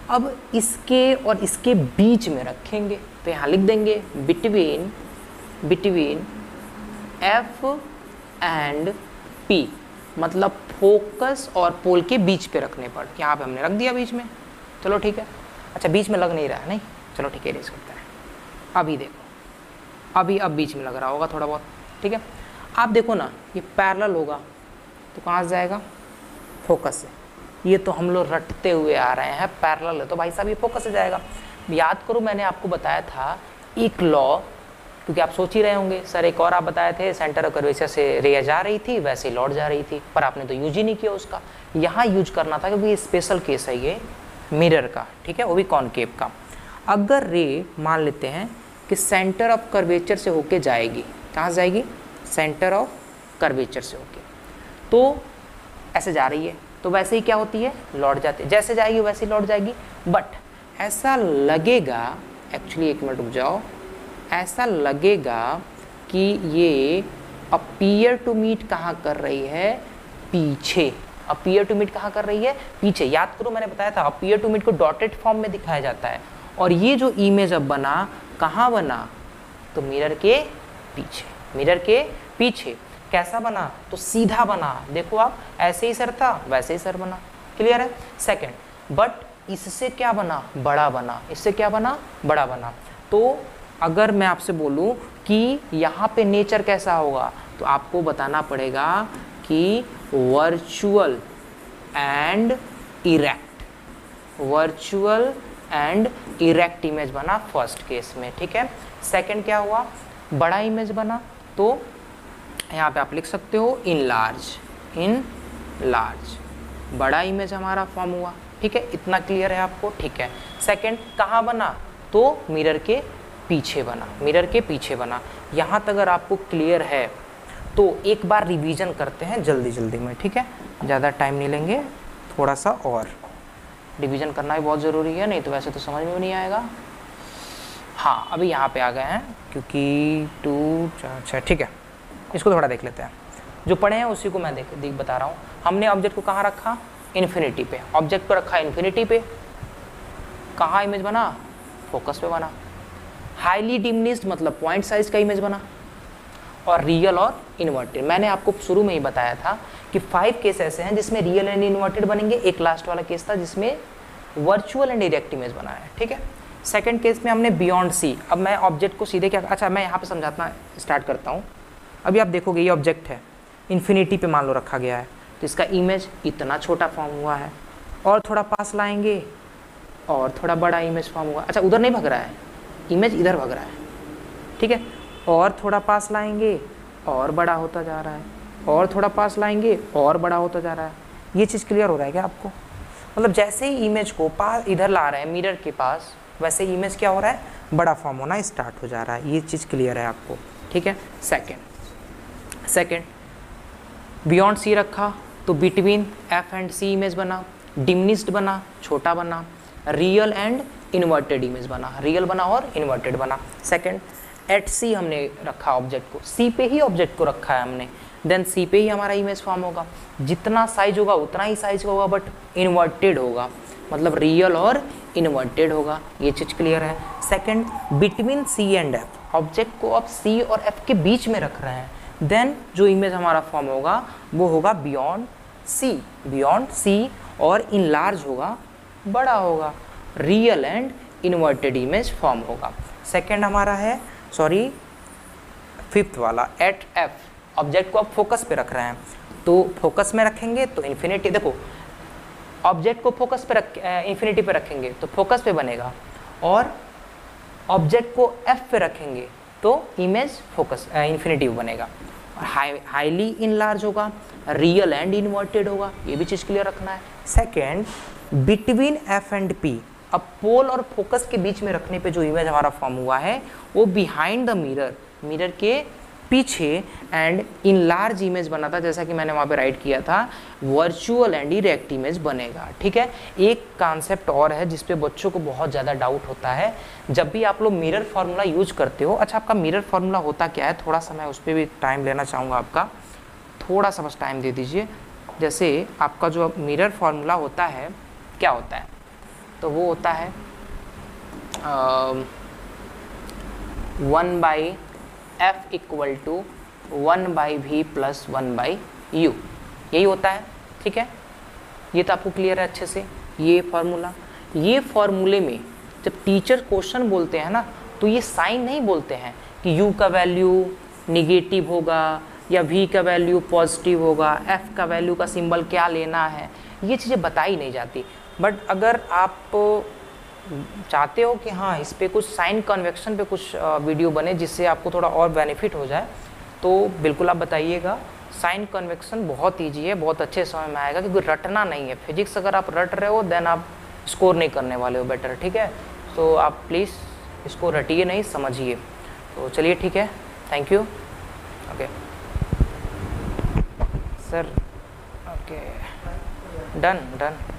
[SPEAKER 1] अब इसके और इसके बीच में रखेंगे तो यहाँ लिख देंगे बिटवीन एफ एंड पी, मतलब फोकस और पोल के बीच पे रखने पर। यहाँ पे हमने रख दिया बीच में, चलो ठीक है। अच्छा, बीच में लग नहीं रहा है, नहीं, चलो ठीक है, इरेज करते हैं। अभी देखो, अब बीच में लग रहा होगा थोड़ा बहुत, ठीक है। आप देखो ना, ये पैरेलल होगा तो कहाँ से जाएगा, फोकस से। ये तो हम लोग रटते हुए आ रहे हैं, पैरेलल है तो भाई साहब ये फोकस से जाएगा। याद करो, मैंने आपको बताया था एक लॉ, क्योंकि आप सोच ही रहे होंगे सर एक और आप बताए थे, सेंटर ऑफ कर्वेचर से रे जा रही थी वैसे ही लौट जा रही थी, पर आपने तो यूज ही नहीं किया उसका। यहाँ यूज करना था क्योंकि ये स्पेशल केस है ये मिरर का, ठीक है, वो भी कॉनकेव का। अगर रे मान लेते हैं कि सेंटर ऑफ कर्वेचर से होके जाएगी, कहाँ से जाएगी, सेंटर ऑफ कर्वेचर से होके, तो ऐसे जा रही है, तो वैसे ही क्या होती है, लौट जाती है, जैसे जाएगी वैसे ही लौट जाएगी। बट ऐसा लगेगा, एक्चुअली एक मिनट रुक जाओ, ऐसा लगेगा कि ये अपीयर टू मीट कहाँ कर रही है, पीछे। अपीयर टू मीट कहाँ कर रही है, पीछे। याद करो मैंने बताया था अपीयर टू मीट को डॉटेड फॉर्म में दिखाया जाता है। और ये जो इमेज अब बना, कहाँ बना, तो मिरर के पीछे, मिरर के पीछे। कैसा बना, तो सीधा बना। देखो आप, ऐसे ही सर था वैसे ही सर बना। क्लियर है। सेकंड, बट इससे क्या बना, बड़ा बना। इससे क्या बना, बड़ा बना। तो अगर मैं आपसे बोलूं कि यहाँ पे नेचर कैसा होगा, तो आपको बताना पड़ेगा कि virtual and erect, virtual and erect image बना फर्स्ट केस में। ठीक है। सेकंड क्या हुआ, बड़ा इमेज बना, तो यहाँ पे आप लिख सकते हो इन लार्ज, इन लार्ज, बड़ा इमेज हमारा फॉर्म हुआ। ठीक है, इतना क्लियर है आपको। ठीक है। सेकंड कहाँ बना, तो मिरर के पीछे बना, मिरर के पीछे बना। यहाँ तक अगर आपको क्लियर है तो एक बार रिवीजन करते हैं जल्दी जल्दी में। ठीक है, ज़्यादा टाइम नहीं लेंगे, थोड़ा सा और रिवीजन करना भी बहुत ज़रूरी है, नहीं तो वैसे तो समझ में भी नहीं आएगा। हाँ, अभी यहाँ पे आ गए हैं क्योंकि 2 4 6। ठीक है, इसको थोड़ा देख लेते हैं। जो पढ़े हैं उसी को मैं देख बता रहा हूँ। हमने ऑब्जेक्ट को कहाँ रखा, इन्फिनिटी पे। ऑब्जेक्ट को रखा इन्फिनिटी पे। कहाँ इमेज बना, फोकस पे बना। हाईली डिमिनिश्ड मतलब पॉइंट साइज का इमेज बना। और रियल और इन्वर्टेड, मैंने आपको शुरू में ही बताया था कि 5 केस ऐसे हैं जिसमें रियल एंड इन्वर्टेड बनेंगे। एक लास्ट वाला केस था जिसमें वर्चुअल एंड डायरेक्ट इमेज बना है। ठीक है। सेकंड केस में हमने बियॉन्ड सी। अब मैं ऑब्जेक्ट को सीधे क्या, अच्छा मैं यहाँ पे समझाना स्टार्ट करता हूँ। अभी आप देखोगे ये ऑब्जेक्ट है, इन्फिनिटी पे मान लो रखा गया है, तो इसका इमेज इतना छोटा फॉर्म हुआ है। और थोड़ा पास लाएंगे और थोड़ा बड़ा इमेज फॉर्म हुआ। अच्छा उधर नहीं भग रहा है, इमेज इधर भग रहा है। ठीक है। और थोड़ा पास लाएंगे और बड़ा होता जा रहा है, और थोड़ा पास लाएंगे और बड़ा होता जा रहा है। ये चीज़ क्लियर हो रहा है क्या आपको? मतलब जैसे ही इमेज को पास इधर ला रहे हैं मिरर के पास, वैसे ही इमेज क्या हो रहा है, बड़ा फॉर्म होना स्टार्ट हो जा रहा है। ये चीज़ क्लियर है आपको। ठीक है। सेकंड बियॉन्ड सी रखा तो between F and C image बना, डिमिनिश्ड बना, छोटा बना, रियल एंड इन्वर्टेड इमेज बना, रियल बना और इन्वर्टेड बना। सेकंड एट सी हमने रखा ऑब्जेक्ट को, सी पे ही ऑब्जेक्ट को रखा है हमने, देन सी पे ही हमारा इमेज फॉर्म होगा। जितना साइज होगा उतना ही साइज का होगा, बट इन्वर्टेड होगा, मतलब रियल और इन्वर्टेड होगा। ये चीज़ क्लियर है। Second between C and F, object को अब सी और एफ के बीच में रख रहे हैं, देन जो इमेज हमारा फॉर्म होगा वो होगा बियॉन्ड सी, बियॉन्ड सी, और इन लार्ज होगा, बड़ा होगा, real and inverted image form होगा। सेकंड हमारा है, सॉरी फिफ्थ वाला एट एफ, ऑब्जेक्ट को आप फोकस पे रख रहे हैं, तो फोकस में रखेंगे तो इन्फिनिटी, देखो ऑब्जेक्ट को फोकस पे रख इन्फिनिटी पे रखेंगे तो फोकस पे बनेगा, और ऑब्जेक्ट को एफ पे रखेंगे तो इमेज फोकस इन्फिनिटी पे बनेगा। और हाईली इनलार्ज होगा, रियल एंड इन्वर्टेड होगा, ये भी चीज़ क्लियर रखना है। Second between F and P, अब पोल और फोकस के बीच में रखने पे जो इमेज हमारा फॉर्म हुआ है वो बिहाइंड द मिरर, मिरर के पीछे एंड इन लार्ज इमेज बना था, जैसा कि मैंने वहाँ पे राइट किया था, वर्चुअल एंड इरेक्ट इमेज बनेगा। ठीक है। एक कॉन्सेप्ट और है जिस पे बच्चों को बहुत ज़्यादा डाउट होता है, जब भी आप लोग मिरर फार्मूला यूज करते हो। अच्छा आपका मिरर फार्मूला होता क्या है, थोड़ा सा मैं उस पर भी टाइम लेना चाहूँगा आपका, थोड़ा सा बस टाइम दे दीजिए। जैसे आपका जो मिरर फार्मूला होता है क्या होता है, तो वो होता है 1/f equal to 1/v plus 1/u, यही होता है। ठीक है, ये तो आपको क्लियर है अच्छे से। ये फार्मूले में जब टीचर क्वेश्चन बोलते हैं ना, तो ये साइन नहीं बोलते हैं कि u का वैल्यू निगेटिव होगा या v का वैल्यू पॉजिटिव होगा, f का वैल्यू का सिंबल क्या लेना है, ये चीज़ें बताई नहीं जाती। बट अगर आप चाहते हो कि हाँ इस पे कुछ साइन कन्वेक्शन पे कुछ वीडियो बने जिससे आपको थोड़ा और बेनिफिट हो जाए, तो बिल्कुल आप बताइएगा। साइन कन्वेक्शन बहुत ईजी है, बहुत अच्छे समय में आएगा, क्योंकि रटना नहीं है। फिजिक्स अगर आप रट रहे हो देन आप स्कोर नहीं करने वाले हो बेटर। ठीक है, तो आप प्लीज़ इसको रटिए नहीं, समझिए। तो चलिए ठीक है, thank you. Okay sir, okay done done.